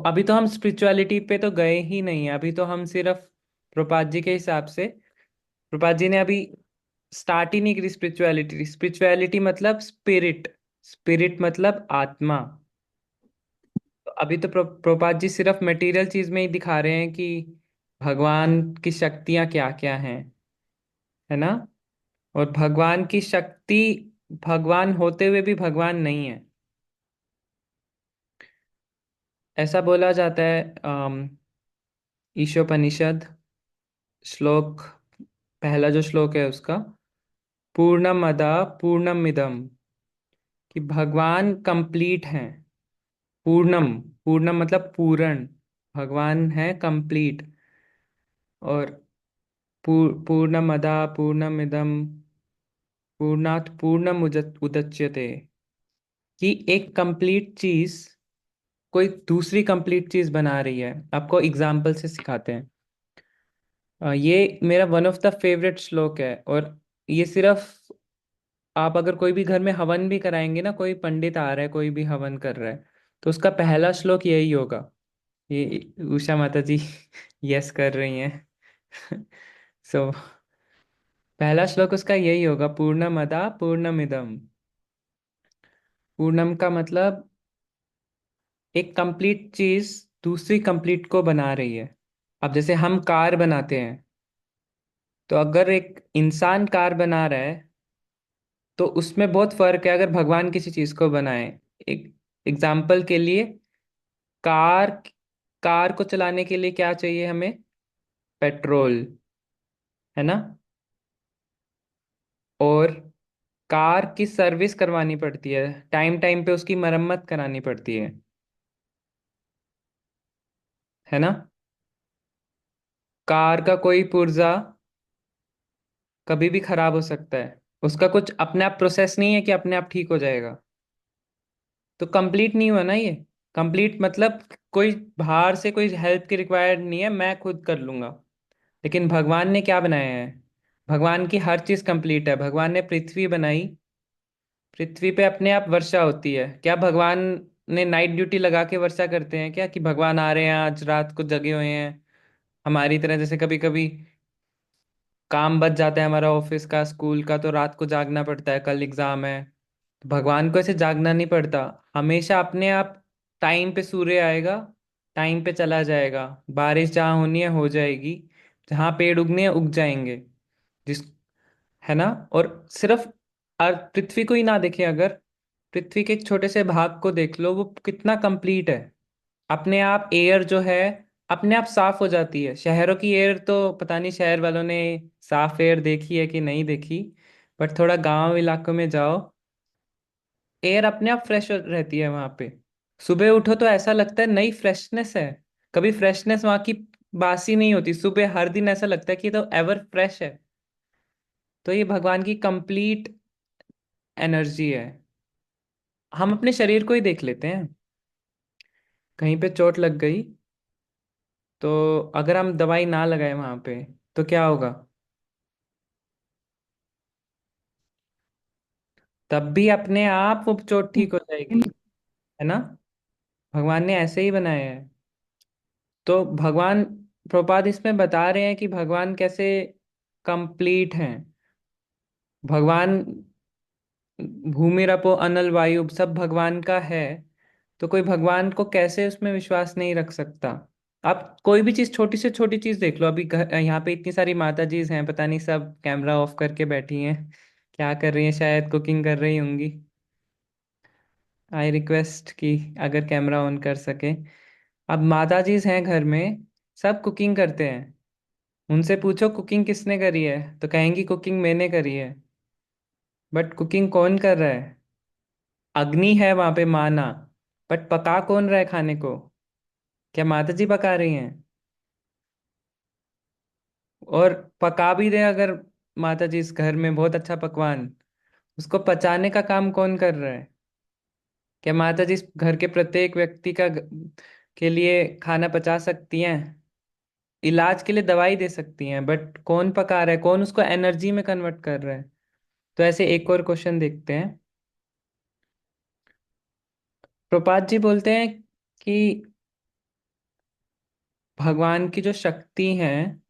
अभी तो हम स्पिरिचुअलिटी पे तो गए ही नहीं है, अभी तो हम सिर्फ प्रभुपाद जी के हिसाब से, प्रभुपाद जी ने अभी स्टार्ट ही नहीं करी स्पिरिचुअलिटी। स्पिरिचुअलिटी मतलब स्पिरिट, स्पिरिट मतलब आत्मा। तो अभी तो प्रभुपाद जी सिर्फ मटेरियल चीज में ही दिखा रहे हैं कि भगवान की शक्तियां क्या क्या हैं, है ना। और भगवान की शक्ति, भगवान होते हुए भी भगवान नहीं है, ऐसा बोला जाता है। ईशोपनिषद श्लोक, पहला जो श्लोक है उसका, पूर्णमदा पूर्णमिदम, कि भगवान कंप्लीट हैं। पूर्णम, पूर्णम मतलब पूर्ण, भगवान है कंप्लीट। और पूर्णमदा पूर्णमिदम पूर्णात पूर्णम उदच्यते, कि एक कंप्लीट चीज कोई दूसरी कंप्लीट चीज बना रही है। आपको एग्जाम्पल से सिखाते हैं। ये मेरा वन ऑफ द फेवरेट श्लोक है। और ये सिर्फ आप अगर कोई भी घर में हवन भी कराएंगे ना, कोई पंडित आ रहा है कोई भी हवन कर रहा है, तो उसका पहला श्लोक यही होगा। ये उषा माता जी यस कर रही हैं सो पहला श्लोक उसका यही होगा, पूर्णमदा पूर्णमिदम। पूर्णम का मतलब एक कंप्लीट चीज दूसरी कंप्लीट को बना रही है। अब जैसे हम कार बनाते हैं, तो अगर एक इंसान कार बना रहा है तो उसमें बहुत फर्क है अगर भगवान किसी चीज को बनाए। एक एग्जाम्पल के लिए, कार, कार को चलाने के लिए क्या चाहिए हमें? पेट्रोल, है ना। और कार की सर्विस करवानी पड़ती है, टाइम टाइम पे उसकी मरम्मत करानी पड़ती है ना। कार का कोई पुर्जा कभी भी खराब हो सकता है, उसका कुछ अपने आप प्रोसेस नहीं है कि अपने आप ठीक हो जाएगा। तो कंप्लीट नहीं हुआ ना ये। कंप्लीट मतलब कोई बाहर से कोई हेल्प की रिक्वायर्ड नहीं है, मैं खुद कर लूंगा। लेकिन भगवान ने क्या बनाया है? भगवान की हर चीज कंप्लीट है। भगवान ने पृथ्वी बनाई, पृथ्वी पे अपने आप वर्षा होती है। क्या भगवान ने नाइट ड्यूटी लगा के वर्षा करते हैं क्या, कि भगवान आ रहे हैं आज रात को जगे हुए हैं? हमारी तरह जैसे कभी कभी काम बच जाता है हमारा ऑफिस का स्कूल का, तो रात को जागना पड़ता है, कल एग्जाम है। तो भगवान को ऐसे जागना नहीं पड़ता, हमेशा अपने आप टाइम पे सूर्य आएगा, टाइम पे चला जाएगा। बारिश जहाँ होनी है हो जाएगी, जहाँ पेड़ उगने हैं उग जाएंगे, जिस, है ना। और सिर्फ अर्थ पृथ्वी को ही ना देखें, अगर पृथ्वी के एक छोटे से भाग को देख लो, वो कितना कंप्लीट है। अपने आप एयर जो है अपने आप साफ हो जाती है। शहरों की एयर तो पता नहीं शहर वालों ने साफ एयर देखी है कि नहीं देखी, बट थोड़ा गांव इलाकों में जाओ, एयर अपने आप फ्रेश रहती है वहां पे। सुबह उठो तो ऐसा लगता है नई फ्रेशनेस है। कभी फ्रेशनेस वहां की बासी नहीं होती, सुबह हर दिन ऐसा लगता है कि तो एवर फ्रेश है। तो ये भगवान की कंप्लीट एनर्जी है। हम अपने शरीर को ही देख लेते हैं, कहीं पे चोट लग गई तो अगर हम दवाई ना लगाए वहां पे तो क्या होगा? तब भी अपने आप वो चोट ठीक हो जाएगी, है ना। भगवान ने ऐसे ही बनाया है। तो भगवान, प्रभुपाद इसमें बता रहे हैं कि भगवान कैसे कंप्लीट हैं। भगवान भूमि रपो अनल वायु सब भगवान का है, तो कोई भगवान को कैसे उसमें विश्वास नहीं रख सकता? आप कोई भी चीज, छोटी से छोटी चीज देख लो। अभी यहाँ पे इतनी सारी माता जी हैं, पता नहीं सब कैमरा ऑफ करके बैठी हैं, क्या कर रही हैं, शायद कुकिंग कर रही होंगी। आई रिक्वेस्ट कि अगर कैमरा ऑन कर सके। अब माता जी हैं घर में, सब कुकिंग करते हैं। उनसे पूछो कुकिंग किसने करी है, तो कहेंगी कुकिंग मैंने करी है। बट कुकिंग कौन कर रहा है? अग्नि है वहां पे, माना। बट पका कौन रहा है खाने को? क्या माता जी पका रही हैं? और पका भी दे अगर माता जी इस घर में बहुत अच्छा पकवान, उसको पचाने का काम कौन कर रहा है? क्या माता जी इस घर के प्रत्येक व्यक्ति के लिए खाना पचा सकती हैं? इलाज के लिए दवाई दे सकती हैं, बट कौन पका रहा है, कौन उसको एनर्जी में कन्वर्ट कर रहा है? तो ऐसे एक और क्वेश्चन देखते हैं। प्रपात जी बोलते हैं कि भगवान की जो शक्ति है,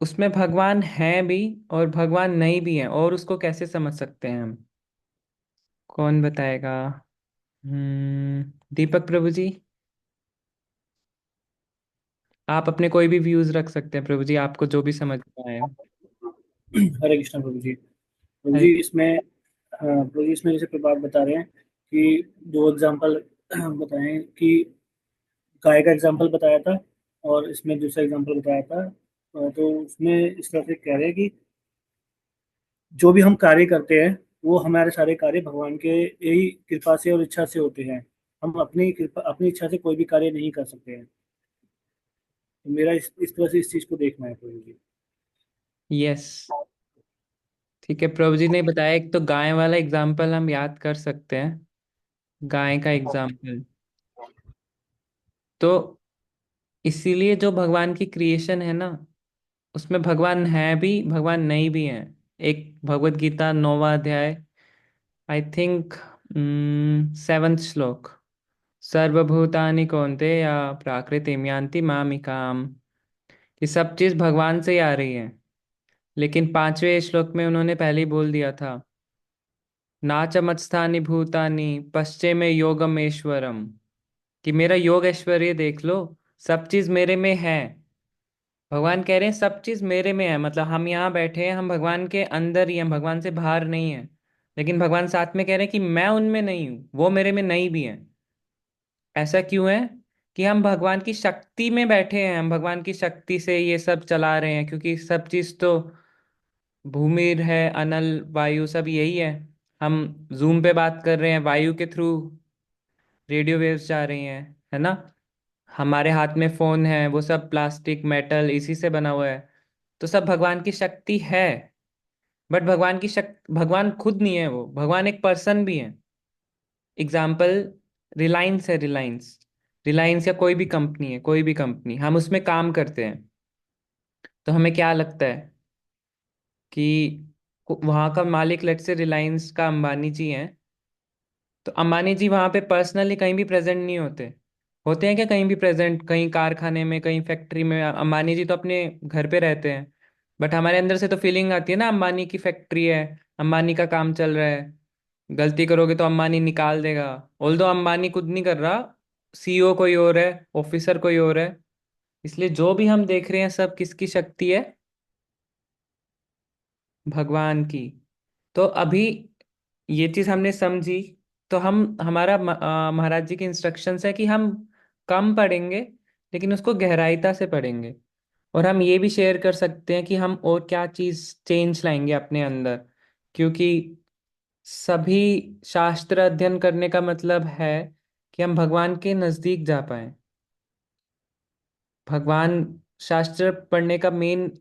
उसमें भगवान है भी और भगवान नहीं भी है, और उसको कैसे समझ सकते हैं हम? कौन बताएगा? दीपक प्रभु जी, आप अपने कोई भी व्यूज रख सकते हैं प्रभु जी, आपको जो भी समझ में आए। हरे कृष्णा प्रभु जी। प्रभु हरे। जी इसमें प्रभु जी इसमें जैसे प्रभात बता रहे हैं कि दो एग्जाम्पल बताएं कि गाय का एग्जाम्पल बताया था और इसमें दूसरा एग्जाम्पल बताया था। तो उसमें इस तरह से कह रहे हैं कि जो भी हम कार्य करते हैं वो हमारे सारे कार्य भगवान के यही कृपा से और इच्छा से होते हैं। हम अपनी कृपा अपनी इच्छा से कोई भी कार्य नहीं कर सकते हैं। तो मेरा इस तरह से इस चीज को देखना है प्रभु जी। यस, ठीक है। प्रभु जी ने बताया, एक तो गाय वाला एग्जाम्पल हम याद कर सकते हैं, गाय का एग्जाम्पल। तो इसीलिए जो भगवान की क्रिएशन है ना, उसमें भगवान है भी, भगवान नहीं भी है। एक भगवत गीता 9वां अध्याय, आई थिंक 7th श्लोक, सर्वभूतानि कौन्तेय प्राकृतिम यान्ति मामिकाम। ये सब चीज भगवान से ही आ रही है। लेकिन 5वें श्लोक में उन्होंने पहले ही बोल दिया था, नाच मत्स्थानि भूतानि पश्चे में योगमेश्वरम, कि मेरा योग ऐश्वर्य देख लो, सब चीज मेरे में है। भगवान कह रहे हैं सब चीज मेरे में है, मतलब हम यहाँ बैठे हैं, हम भगवान के अंदर ही हैं, भगवान से बाहर नहीं है। लेकिन भगवान साथ में कह रहे हैं कि मैं उनमें नहीं हूँ, वो मेरे में नहीं भी है। ऐसा क्यों है? कि हम भगवान की शक्ति में बैठे हैं, हम भगवान की शक्ति से ये सब चला रहे हैं, क्योंकि सब चीज तो भूमि है, अनल, वायु, सब यही है। हम जूम पे बात कर रहे हैं, वायु के थ्रू रेडियो वेव्स जा रही हैं, है ना। हमारे हाथ में फोन है, वो सब प्लास्टिक मेटल इसी से बना हुआ है। तो सब भगवान की शक्ति है। बट भगवान की शक्ति, भगवान खुद नहीं है, वो भगवान एक पर्सन भी है। एग्जाम्पल, रिलायंस है, रिलायंस। रिलायंस या कोई भी कंपनी है, कोई भी कंपनी, हम उसमें काम करते हैं। तो हमें क्या लगता है कि वहाँ का मालिक, लेट से रिलायंस का अंबानी जी हैं, तो अंबानी जी वहाँ पे पर्सनली कहीं भी प्रेजेंट नहीं होते। होते हैं क्या कहीं भी प्रेजेंट, कहीं कारखाने में, कहीं फैक्ट्री में? अंबानी जी तो अपने घर पे रहते हैं। बट हमारे अंदर से तो फीलिंग आती है ना, अंबानी की फैक्ट्री है, अंबानी का काम चल रहा है, गलती करोगे तो अंबानी निकाल देगा। ऑल्दो अंबानी खुद नहीं कर रहा, सीईओ कोई और है, ऑफिसर कोई और है। इसलिए जो भी हम देख रहे हैं सब किसकी शक्ति है? भगवान की। तो अभी ये चीज हमने समझी। तो हम, हमारा महाराज जी की इंस्ट्रक्शंस है कि हम कम पढ़ेंगे, लेकिन उसको गहराईता से पढ़ेंगे। और हम ये भी शेयर कर सकते हैं कि हम और क्या चीज चेंज लाएंगे अपने अंदर। क्योंकि सभी शास्त्र अध्ययन करने का मतलब है कि हम भगवान के नजदीक जा पाए। भगवान, शास्त्र पढ़ने का मेन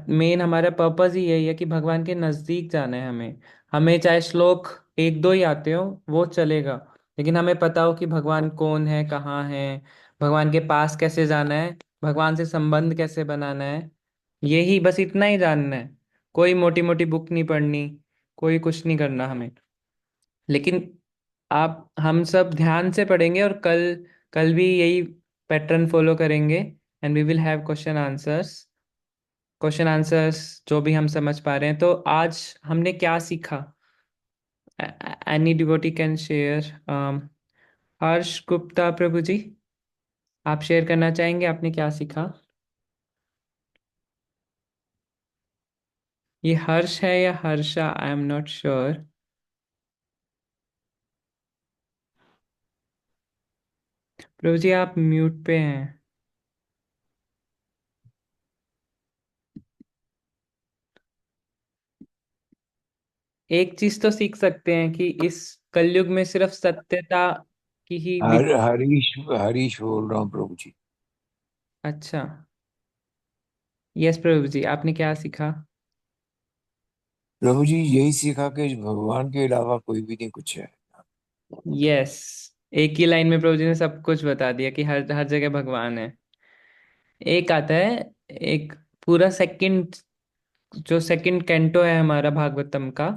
मेन हमारा पर्पस ही यही है कि भगवान के नजदीक जाना है हमें। हमें चाहे श्लोक एक दो ही आते हो वो चलेगा, लेकिन हमें पता हो कि भगवान कौन है, कहाँ है, भगवान के पास कैसे जाना है, भगवान से संबंध कैसे बनाना है। यही बस, इतना ही जानना है। कोई मोटी मोटी बुक नहीं पढ़नी, कोई कुछ नहीं करना हमें। लेकिन आप, हम सब ध्यान से पढ़ेंगे, और कल कल भी यही पैटर्न फॉलो करेंगे। And we will have question answers जो भी हम समझ पा रहे हैं। तो आज हमने क्या सीखा? एनी डिवोटी कैन शेयर हर्ष गुप्ता प्रभु जी, आप शेयर करना चाहेंगे आपने क्या सीखा? ये हर्ष है या Harsha, I am not sure. प्रभु जी आप म्यूट पे हैं। एक चीज तो सीख सकते हैं कि इस कलयुग में सिर्फ सत्यता की ही हरीश हरीश बोल रहा हूँ प्रभु जी। अच्छा, यस प्रभु जी, आपने क्या सीखा? प्रभु जी यही सीखा कि भगवान के अलावा कोई भी नहीं कुछ है। यस, एक ही लाइन में प्रभु जी ने सब कुछ बता दिया कि हर हर जगह भगवान है। एक आता है, एक पूरा सेकंड, जो सेकंड कैंटो है हमारा भागवतम का,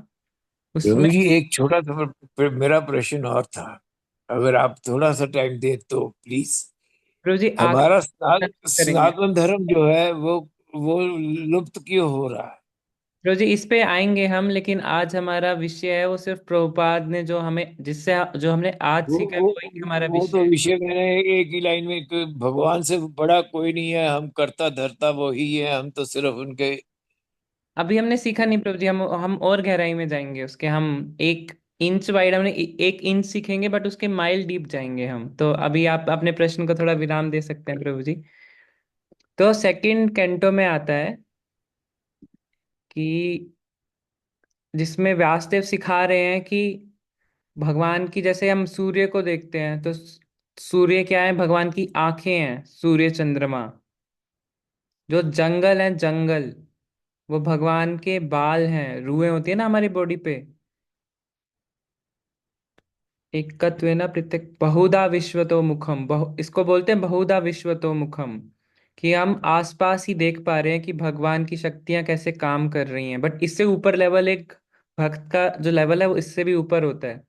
उसमें। प्रभु जी एक छोटा सा मेरा प्रश्न और था, अगर आप थोड़ा सा टाइम दे तो प्लीज। प्रभु जी हमारा आखिर करेंगे। सनातन धर्म जो है वो लुप्त क्यों हो रहा है? प्रभु जी इस पे आएंगे हम, लेकिन आज हमारा विषय है वो सिर्फ प्रभुपाद ने जो हमें, जिससे जो हमने आज वो सीखा है वो वही हमारा वो विषय तो है। विषय मैंने एक ही लाइन में कि भगवान से बड़ा कोई नहीं है, हम करता धरता वो ही है, हम तो सिर्फ उनके। अभी हमने सीखा नहीं प्रभु जी, हम और गहराई में जाएंगे उसके। हम 1 इंच वाइड, हमने 1 इंच सीखेंगे बट उसके माइल डीप जाएंगे हम। तो अभी आप अपने प्रश्न को थोड़ा विराम दे सकते हैं प्रभु जी। तो सेकंड कैंटो में आता है कि जिसमें व्यासदेव सिखा रहे हैं कि भगवान की, जैसे हम सूर्य को देखते हैं तो सूर्य क्या है? भगवान की आंखें हैं, सूर्य चंद्रमा। जो जंगल है, जंगल, वो भगवान के बाल हैं, रुएं होती है ना हमारी बॉडी पे। एकत्वेन पृथक बहुधा विश्वतो मुखम, इसको बोलते हैं बहुधा विश्वतो मुखम। कि हम आसपास ही देख पा रहे हैं कि भगवान की शक्तियां कैसे काम कर रही हैं, बट इससे ऊपर लेवल, एक भक्त का जो लेवल है वो इससे भी ऊपर होता है।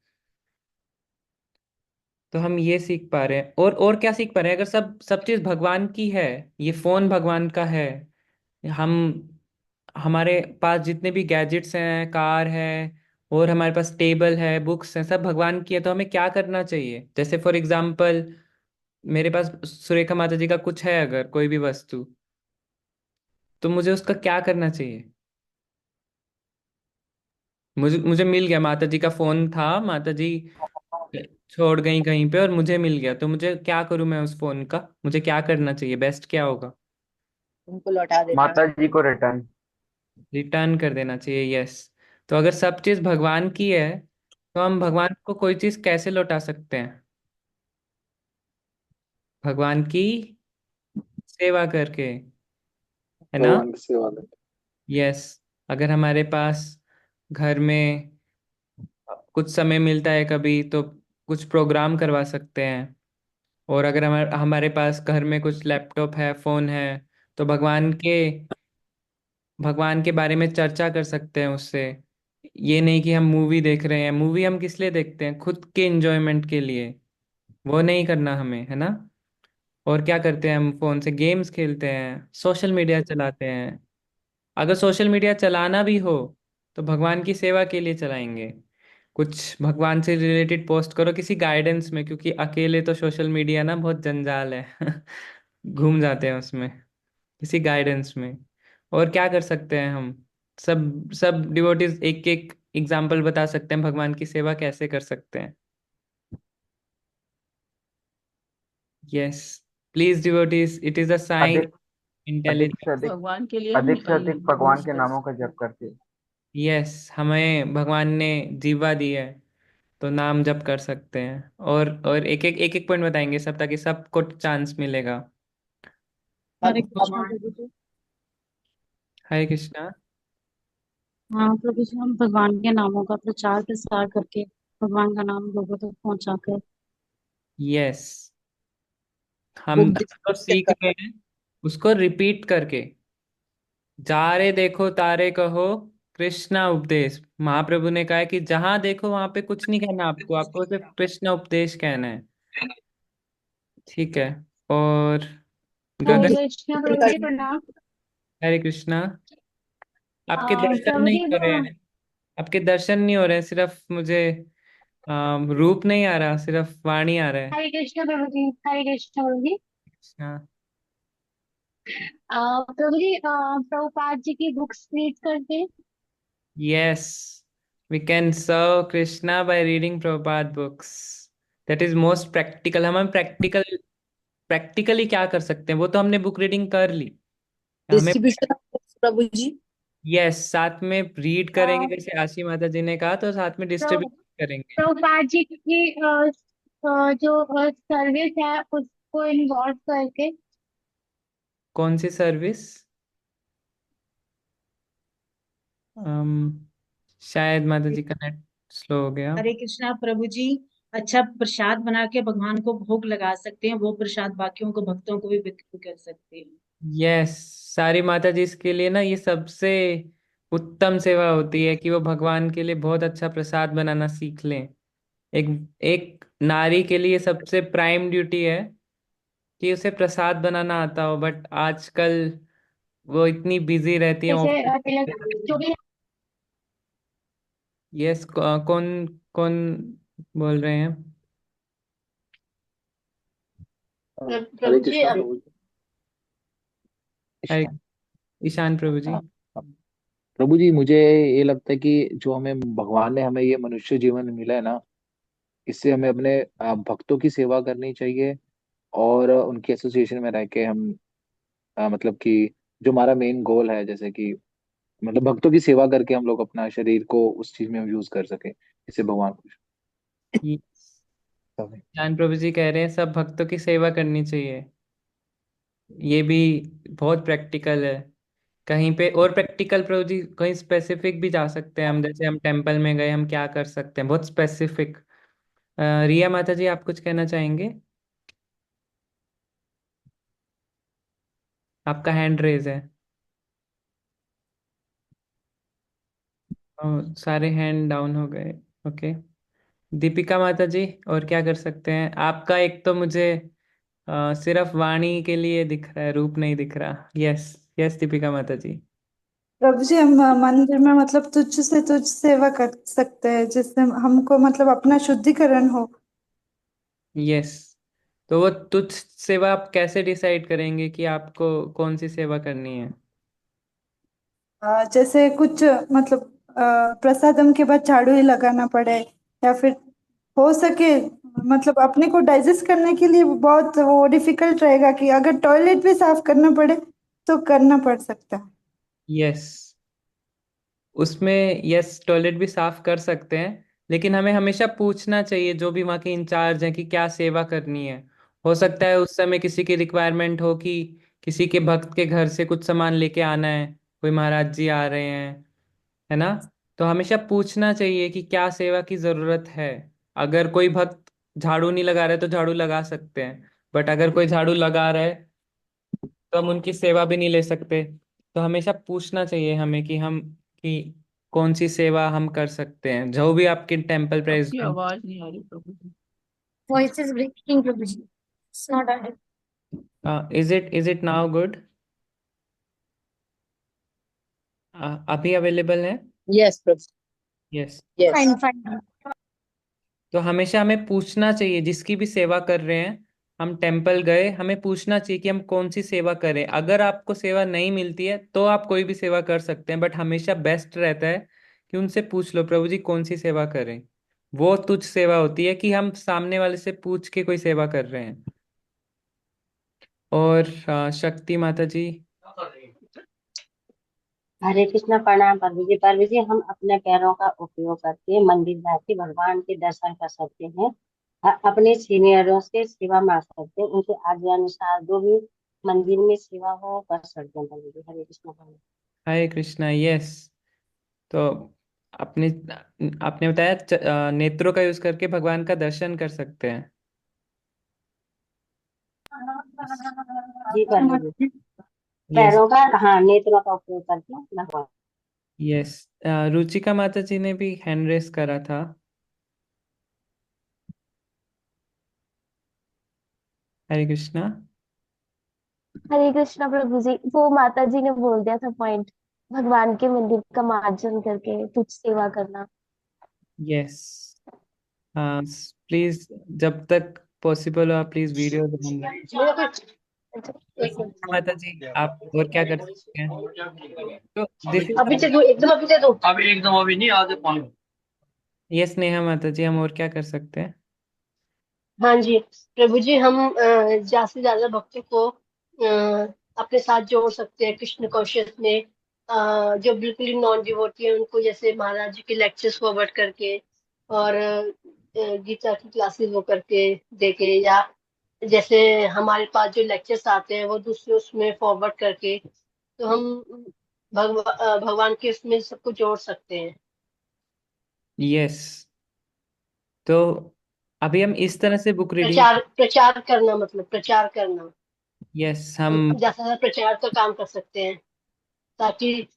तो हम ये सीख पा रहे हैं, और क्या सीख पा रहे हैं? अगर सब सब चीज भगवान की है, ये फोन भगवान का है, हम, हमारे पास जितने भी गैजेट्स हैं, कार है, और हमारे पास टेबल है, बुक्स हैं, सब भगवान की है, तो हमें क्या करना चाहिए? जैसे फॉर एग्जाम्पल, मेरे पास सुरेखा माता जी का कुछ है, अगर कोई भी वस्तु, तो मुझे उसका क्या करना चाहिए? मुझे मुझे मिल गया, माता जी का फोन था, माता जी छोड़ गई कहीं पे और मुझे मिल गया, तो मुझे क्या करूं? मैं उस फोन का मुझे क्या करना चाहिए? बेस्ट क्या होगा? उनको लौटा देना। माता जी को रिटर्न। रिटर्न कर देना चाहिए, यस। तो अगर सब चीज भगवान की है, तो हम भगवान को कोई चीज कैसे लौटा सकते हैं? भगवान की सेवा करके, है ना? भगवान की सेवा में। यस। अगर हमारे पास घर में कुछ समय मिलता है कभी, तो कुछ प्रोग्राम करवा सकते हैं। और अगर हमारे हमारे पास घर में कुछ लैपटॉप है, फोन है, तो भगवान के बारे में चर्चा कर सकते हैं उससे। ये नहीं कि हम मूवी देख रहे हैं, मूवी हम किस लिए देखते हैं? खुद के एंजॉयमेंट के लिए। वो नहीं करना हमें, है ना? और क्या करते हैं? हम फोन से गेम्स खेलते हैं, सोशल मीडिया चलाते हैं। अगर सोशल मीडिया चलाना भी हो तो भगवान की सेवा के लिए चलाएंगे। कुछ भगवान से रिलेटेड पोस्ट करो किसी गाइडेंस में, क्योंकि अकेले तो सोशल मीडिया ना बहुत जंजाल है। घूम जाते हैं उसमें। किसी गाइडेंस में। और क्या कर सकते हैं हम? सब सब डिवोटीज एक एक एग्जाम्पल बता सकते हैं भगवान की सेवा कैसे कर सकते हैं। Yes, please devotees, it is a sign अधिक अधिक से इंटेलिजेंस। अधिक भगवान के लिए हम अधिक से अधिक भगवान यूज के कर नामों का सकते जप हैं। करके। यस, हमें भगवान ने जीवा दी है, तो नाम जप कर सकते हैं। और एक एक पॉइंट बताएंगे सब, ताकि सबको चांस मिलेगा। हरे कृष्णा भगवान। प्रभु जी। हरे कृष्णा। हाँ प्रभु जी, हम भगवान के नामों का प्रचार प्रसार करके भगवान का नाम लोगों तक पहुंचाकर। यस, हम बुद्धि जो सीख रहे हैं उसको रिपीट करके। जा रे देखो तारे कहो, कृष्णा उपदेश। महाप्रभु ने कहा है कि जहां देखो वहां पे कुछ नहीं कहना आपको, आपको सिर्फ कृष्ण उपदेश कहना है। ठीक है। और हरे गगन, कृष्णा प्रभु जी प्रणाम। हरे कृष्णा। आपके दर्शन प्रभु नहीं जी हो वो रहे हैं, आपके दर्शन नहीं हो रहे हैं, सिर्फ मुझे रूप नहीं आ रहा, सिर्फ वाणी आ रहा है। हरे कृष्ण प्रभु जी, हरे कृष्ण प्रभु जी। हाँ। प्रभु जी, प्रभुपाद जी की बुक्स रीड करते हैं। Yes, we can serve Krishna by reading Prabhupada books. That is most practical. हम प्रैक्टिकली क्या कर सकते हैं, वो तो हमने बुक रीडिंग कर ली। हमें डिस्ट्रीब्यूशन प्रभु जी। यस, साथ में रीड अ, करेंगे जैसे आशी माता जी ने कहा, तो साथ में प्रभु डिस्ट्रीब्यूट करेंगे। प्रभुपाद जी की जो सर्विस है उसको इन्वॉल्व करके। कौन सी सर्विस? शायद माता जी का नेट स्लो हो गया। हरे कृष्णा प्रभु जी। अच्छा प्रसाद बना के भगवान को भोग लगा सकते हैं, वो प्रसाद बाकियों को भक्तों को भी वितरित कर सकते हैं। यस, सारी माता जी इसके लिए ना, ये सबसे उत्तम सेवा होती है कि वो भगवान के लिए बहुत अच्छा प्रसाद बनाना सीख लें। एक एक नारी के लिए सबसे प्राइम ड्यूटी है कि उसे प्रसाद बनाना आता हो, बट आजकल वो इतनी बिजी रहती है जैसे ऑफिस। तिलक जो भी। यस, कौन कौन बोल रहे हैं? हरे प्रभु जी कृष्णा प्रभु जी। अरे, ईशान। ईशान प्रभु जी। हाँ हाँ। प्रभु जी, मुझे ये लगता है कि जो हमें भगवान ने हमें ये मनुष्य जीवन मिला है ना, इससे हमें अपने भक्तों की सेवा करनी चाहिए। और उनकी एसोसिएशन में रह के हम मतलब कि जो हमारा मेन गोल है, जैसे कि मतलब भक्तों की सेवा करके हम लोग अपना शरीर को उस चीज में यूज कर सके, इससे भगवान खुश होते ईशान प्रभु जी कह रहे हैं सब भक्तों की सेवा करनी चाहिए। ये भी बहुत प्रैक्टिकल है। कहीं पे और प्रैक्टिकल प्रभु जी, कहीं स्पेसिफिक भी जा सकते हैं हम, जैसे हम टेम्पल में गए, हम क्या कर सकते हैं, बहुत स्पेसिफिक। रिया माता जी, आप कुछ कहना चाहेंगे? आपका हैंड रेज है। सारे हैंड डाउन हो गए। ओके। दीपिका माता जी, और क्या कर सकते हैं? आपका एक तो मुझे सिर्फ वाणी के लिए दिख रहा है, रूप नहीं दिख रहा। यस, यस दीपिका माता जी। प्रभु जी, हम मंदिर में मतलब तुझ से तुझ सेवा कर सकते हैं, जिससे हमको मतलब अपना शुद्धिकरण हो। यस, तो वो तुच्छ सेवा आप कैसे डिसाइड करेंगे कि आपको कौन सी सेवा करनी है? जैसे कुछ मतलब प्रसादम के बाद झाड़ू ही लगाना पड़े, या फिर हो सके मतलब अपने को डाइजेस्ट करने के लिए बहुत वो डिफिकल्ट रहेगा कि अगर टॉयलेट भी साफ करना पड़े तो करना पड़ सकता है। यस, उसमें यस टॉयलेट भी साफ कर सकते हैं, लेकिन हमें हमेशा पूछना चाहिए जो भी वहाँ के इंचार्ज हैं कि क्या सेवा करनी है। हो सकता है उस समय किसी की रिक्वायरमेंट हो कि किसी के भक्त के घर से कुछ सामान लेके आना है, कोई महाराज जी आ रहे हैं, है ना? तो हमेशा पूछना चाहिए कि क्या सेवा की जरूरत है। अगर कोई भक्त झाड़ू नहीं लगा रहा है तो झाड़ू लगा सकते हैं, बट अगर कोई झाड़ू लगा रहा है तो हम उनकी सेवा भी नहीं ले सकते। तो हमेशा पूछना चाहिए हमें कि हम कि कौन सी सेवा हम कर सकते हैं, जो भी आपके टेम्पल आपकी प्रेसिडेंट। आवाज नहीं आ रही प्रभु जी। वॉइस इज ब्रेकिंग प्रभु जी, it's not audible. Is it now good? अभी अवेलेबल है? यस प्रभु। यस। यस। Fine fine. तो हमेशा हमें पूछना चाहिए, जिसकी भी सेवा कर रहे हैं, हम टेम्पल गए, हमें पूछना चाहिए कि हम कौन सी सेवा करें। अगर आपको सेवा नहीं मिलती है तो आप कोई भी सेवा कर सकते हैं, बट हमेशा बेस्ट रहता है कि उनसे पूछ लो प्रभु जी कौन सी सेवा करें। वो तुच्छ सेवा होती है कि हम सामने वाले से पूछ के कोई सेवा कर रहे हैं। और शक्ति माता जी। हरे कृष्ण प्रणाम प्रभु जी। प्रभु जी, हम अपने पैरों का उपयोग करके मंदिर जाके भगवान के दर्शन कर सकते हैं। अपने सीनियरों से सेवा मांग सकते हैं, उनके आज्ञा अनुसार जो भी मंदिर में सेवा हो कर सकते हैं प्रभु जी। हरे कृष्ण प्रणाम। हरे कृष्णा। यस, तो अपने आपने बताया नेत्रों का यूज करके भगवान का दर्शन कर सकते हैं। जी प्रभु जी। यस। पैरों का, हाँ, नेत्रों का उपयोग करके भगवान। यस, रुचिका माता जी ने भी हैंड रेस करा था। हरे कृष्णा। हरे कृष्णा प्रभु जी, वो माता जी ने बोल दिया था पॉइंट, भगवान के मंदिर का मार्जन करके तुझ सेवा करना। यस, हाँ, प्लीज जब तक पॉसिबल हो आप प्लीज वीडियो ध्यान मेरा कुछ एक रखें। मिनट माता जी आप और क्या कर सकते हैं? तो दिस अभी इज से दो, एकदम अभी से दो। ये स्नेहा माता जी, हम और क्या कर सकते हैं? हाँ जी प्रभु जी, हम ज्यादा से ज्यादा भक्तों को अपने साथ जोड़ सकते हैं कृष्ण कॉन्शियस में। जो बिल्कुल ही नॉन डिवोटी है उनको जैसे महाराज जी के लेक्चर्स फॉरवर्ड करके और गीता की क्लासेस वो करके देके, या जैसे हमारे पास जो लेक्चर्स आते हैं वो दूसरे उसमें फॉरवर्ड करके, तो हम भगवान के उसमें सबको जोड़ सकते हैं। यस, तो अभी हम इस तरह से बुक रीडिंग। प्रचार प्रचार करना, मतलब प्रचार करना, यस, हम हम ज्यादा से ज्यादा प्रचार का काम कर सकते हैं, ताकि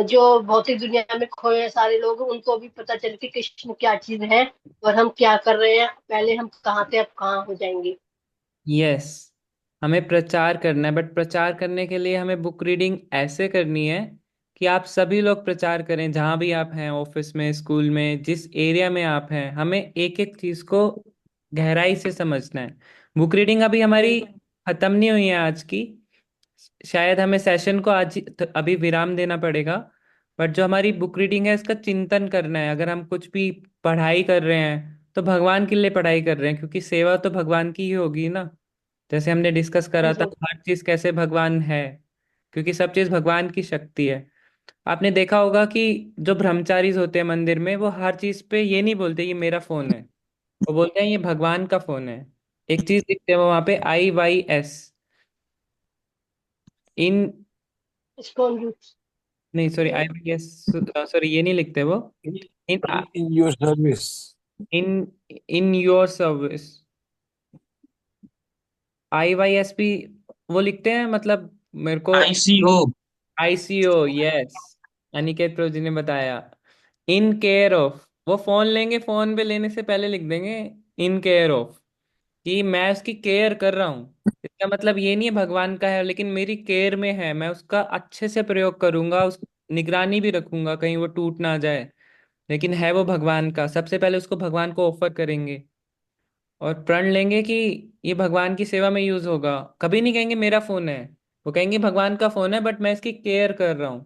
जो भौतिक दुनिया में खोए हैं सारे लोग, उनको भी पता चले कि कृष्ण क्या चीज है और हम क्या कर रहे हैं। पहले हम कहाँ थे, अब कहाँ हो जाएंगे। यस, हमें प्रचार करना है, बट प्रचार करने के लिए हमें बुक रीडिंग ऐसे करनी है कि आप सभी लोग प्रचार करें, जहां भी आप हैं, ऑफिस में, स्कूल में, जिस एरिया में आप हैं, हमें एक एक चीज को गहराई से समझना है। बुक रीडिंग अभी हमारी बिल्कुल। खत्म नहीं हुई है आज की। शायद हमें सेशन को अभी विराम देना पड़ेगा, बट जो हमारी बुक रीडिंग है इसका चिंतन करना है। अगर हम कुछ भी पढ़ाई कर रहे हैं तो भगवान के लिए पढ़ाई कर रहे हैं, क्योंकि सेवा तो भगवान की ही होगी ना। जैसे हमने डिस्कस हाँ करा था, जी। हर चीज कैसे भगवान है, क्योंकि सब चीज भगवान की शक्ति है। आपने देखा होगा कि जो ब्रह्मचारीज होते हैं मंदिर में, वो हर चीज पे ये नहीं बोलते ये मेरा फोन है, वो बोलते हैं ये भगवान का फोन है। एक चीज लिखते हैं वो वहां पे, IYS, इन, इसको नहीं सॉरी, IYS, सॉरी ये नहीं लिखते वो, इन in your service. In in your service. IYSP वो लिखते हैं, मतलब मेरे को ICO। ICO, यस, अनिकेत प्रभु जी ने बताया। इन केयर ऑफ, वो फोन लेंगे, फोन पे लेने से पहले लिख देंगे इन केयर ऑफ, कि मैं उसकी केयर कर रहा हूँ। इसका मतलब ये नहीं है भगवान का है, लेकिन मेरी केयर में है, मैं उसका अच्छे से प्रयोग करूंगा, उस निगरानी भी रखूंगा कहीं वो टूट ना जाए। लेकिन है वो भगवान का, सबसे पहले उसको भगवान को ऑफर करेंगे और प्रण लेंगे कि ये भगवान की सेवा में यूज होगा। कभी नहीं कहेंगे मेरा फोन है, वो कहेंगे भगवान का फोन है बट मैं इसकी केयर कर रहा हूँ।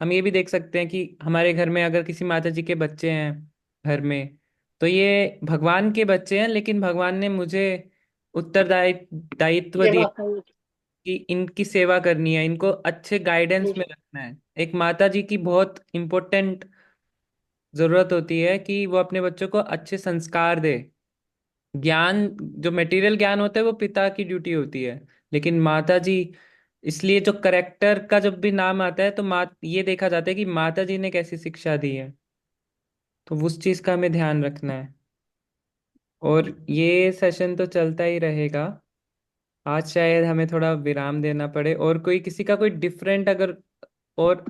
हम ये भी देख सकते हैं कि हमारे घर में अगर किसी माता जी के बच्चे हैं घर में, तो ये भगवान के बच्चे हैं, लेकिन भगवान ने मुझे दायित्व दिया सेवा करनी। कि इनकी सेवा करनी है, इनको अच्छे गाइडेंस में रखना है। एक माता जी की बहुत इम्पोर्टेंट जरूरत होती है कि वो अपने बच्चों को अच्छे संस्कार दे। ज्ञान, जो मटेरियल ज्ञान होता है वो पिता की ड्यूटी होती है, लेकिन माता जी, इसलिए जो करेक्टर का जब भी नाम आता है तो ये देखा जाता है कि माता जी ने कैसी शिक्षा दी है। तो उस चीज का हमें ध्यान रखना है। और ये सेशन तो चलता ही रहेगा। आज शायद हमें थोड़ा विराम देना पड़े, और कोई किसी का कोई डिफरेंट अगर और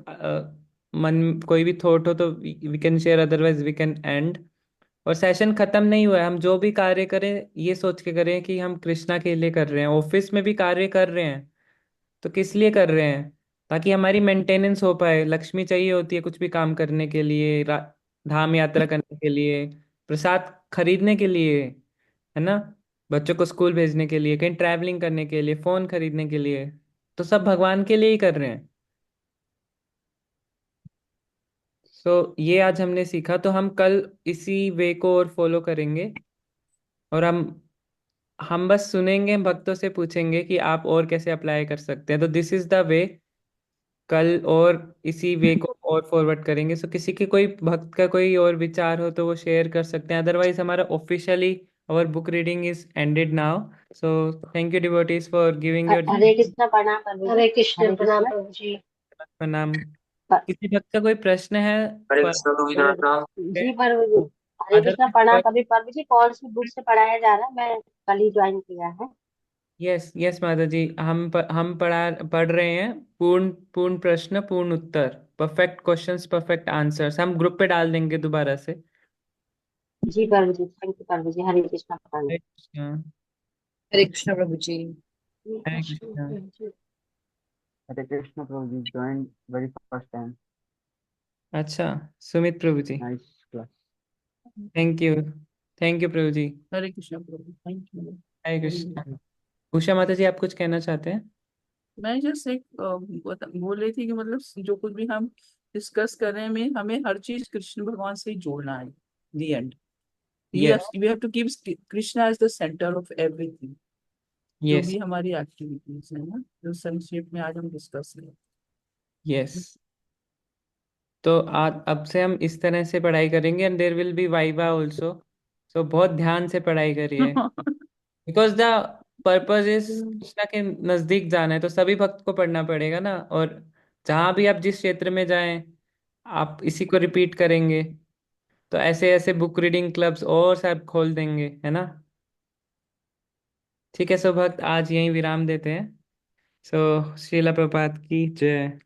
मन कोई भी थॉट हो तो we can share, otherwise we can end. और सेशन खत्म नहीं हुआ है, हम जो भी कार्य करें ये सोच के करें कि हम कृष्णा के लिए कर रहे हैं। ऑफिस में भी कार्य कर रहे हैं तो किस लिए कर रहे हैं? ताकि हमारी मेंटेनेंस हो पाए। लक्ष्मी चाहिए होती है कुछ भी काम करने के लिए, धाम यात्रा करने के लिए, प्रसाद खरीदने के लिए, है ना, बच्चों को स्कूल भेजने के लिए, कहीं ट्रैवलिंग करने के लिए, फोन खरीदने के लिए, तो सब भगवान के लिए ही कर रहे हैं। सो ये आज हमने सीखा, तो हम कल इसी वे को और फॉलो करेंगे। और हम बस सुनेंगे, भक्तों से पूछेंगे कि आप और कैसे अप्लाई कर सकते हैं, तो दिस इज द वे। कल और इसी वे को और फॉरवर्ड करेंगे। सो किसी के कोई भक्त का कोई और विचार हो तो वो शेयर कर सकते हैं, अदरवाइज हमारा officially our book reading is ended now. So thank you devotees for giving your Hare Krishna प्रणाम प्रभु जी। हरे कृष्ण, हरे प्रणाम कृष्णा। प्रभु जी। नाम। प- किसी भक्त का कोई प्रश्न है? हरे पर कृष्ण रविदास। जी प्रभु जी। हरे कृष्णा प्रणाम अदरवाइज, कभी प्रभु जी, कौन सी बुक से पढ़ाया जा रहा है? मैं कल ही ज्वाइन किया है। यस यस माता जी, हम पढ़ रहे हैं पूर्ण पूर्ण प्रश्न पूर्ण उत्तर, परफेक्ट क्वेश्चंस परफेक्ट आंसर्स। हम ग्रुप पे डाल देंगे दोबारा से। जी प्रभु जी, थैंक यू प्रभु जी। हरे कृष्णा प्रणाम। हरे कृष्ण। हरे कृष्ण प्रभु जी। हरे कृष्ण। हरे कृष्ण प्रभु जी, joined very first time. अच्छा, Sumit Prabhu ji, Nice class. Thank you. Thank you Prabhu ji. Hare Krishna Prabhu, thank you. Hare Krishna. Usha Mata ji, आप कुछ कहना चाहते हैं? मैं जस्ट एक बोल रही थी कि मतलब जो कुछ भी हम डिस्कस कर रहे हैं, हमें हर चीज कृष्ण भगवान से ही जोड़ना है। The and yes. We have to keep Krishna as the centre of everything. जो यस। भी हमारी एक्टिविटीज है ना, जो संक्षेप में आज हम डिस्कस करें। यस। तो आज अब से हम इस तरह से पढ़ाई करेंगे, and there will be viva also. So बहुत ध्यान से पढ़ाई करिए, because the purpose is Krishna के नजदीक जाना है, तो सभी भक्त को पढ़ना पड़ेगा ना। और जहाँ भी आप जिस क्षेत्र में जाएं, आप इसी को रिपीट करेंगे, तो ऐसे ऐसे बुक रीडिंग क्लब्स और सब खोल देंगे, है ना। ठीक है, सो भक्त आज यहीं विराम देते हैं। सो श्रीला प्रपात की जय।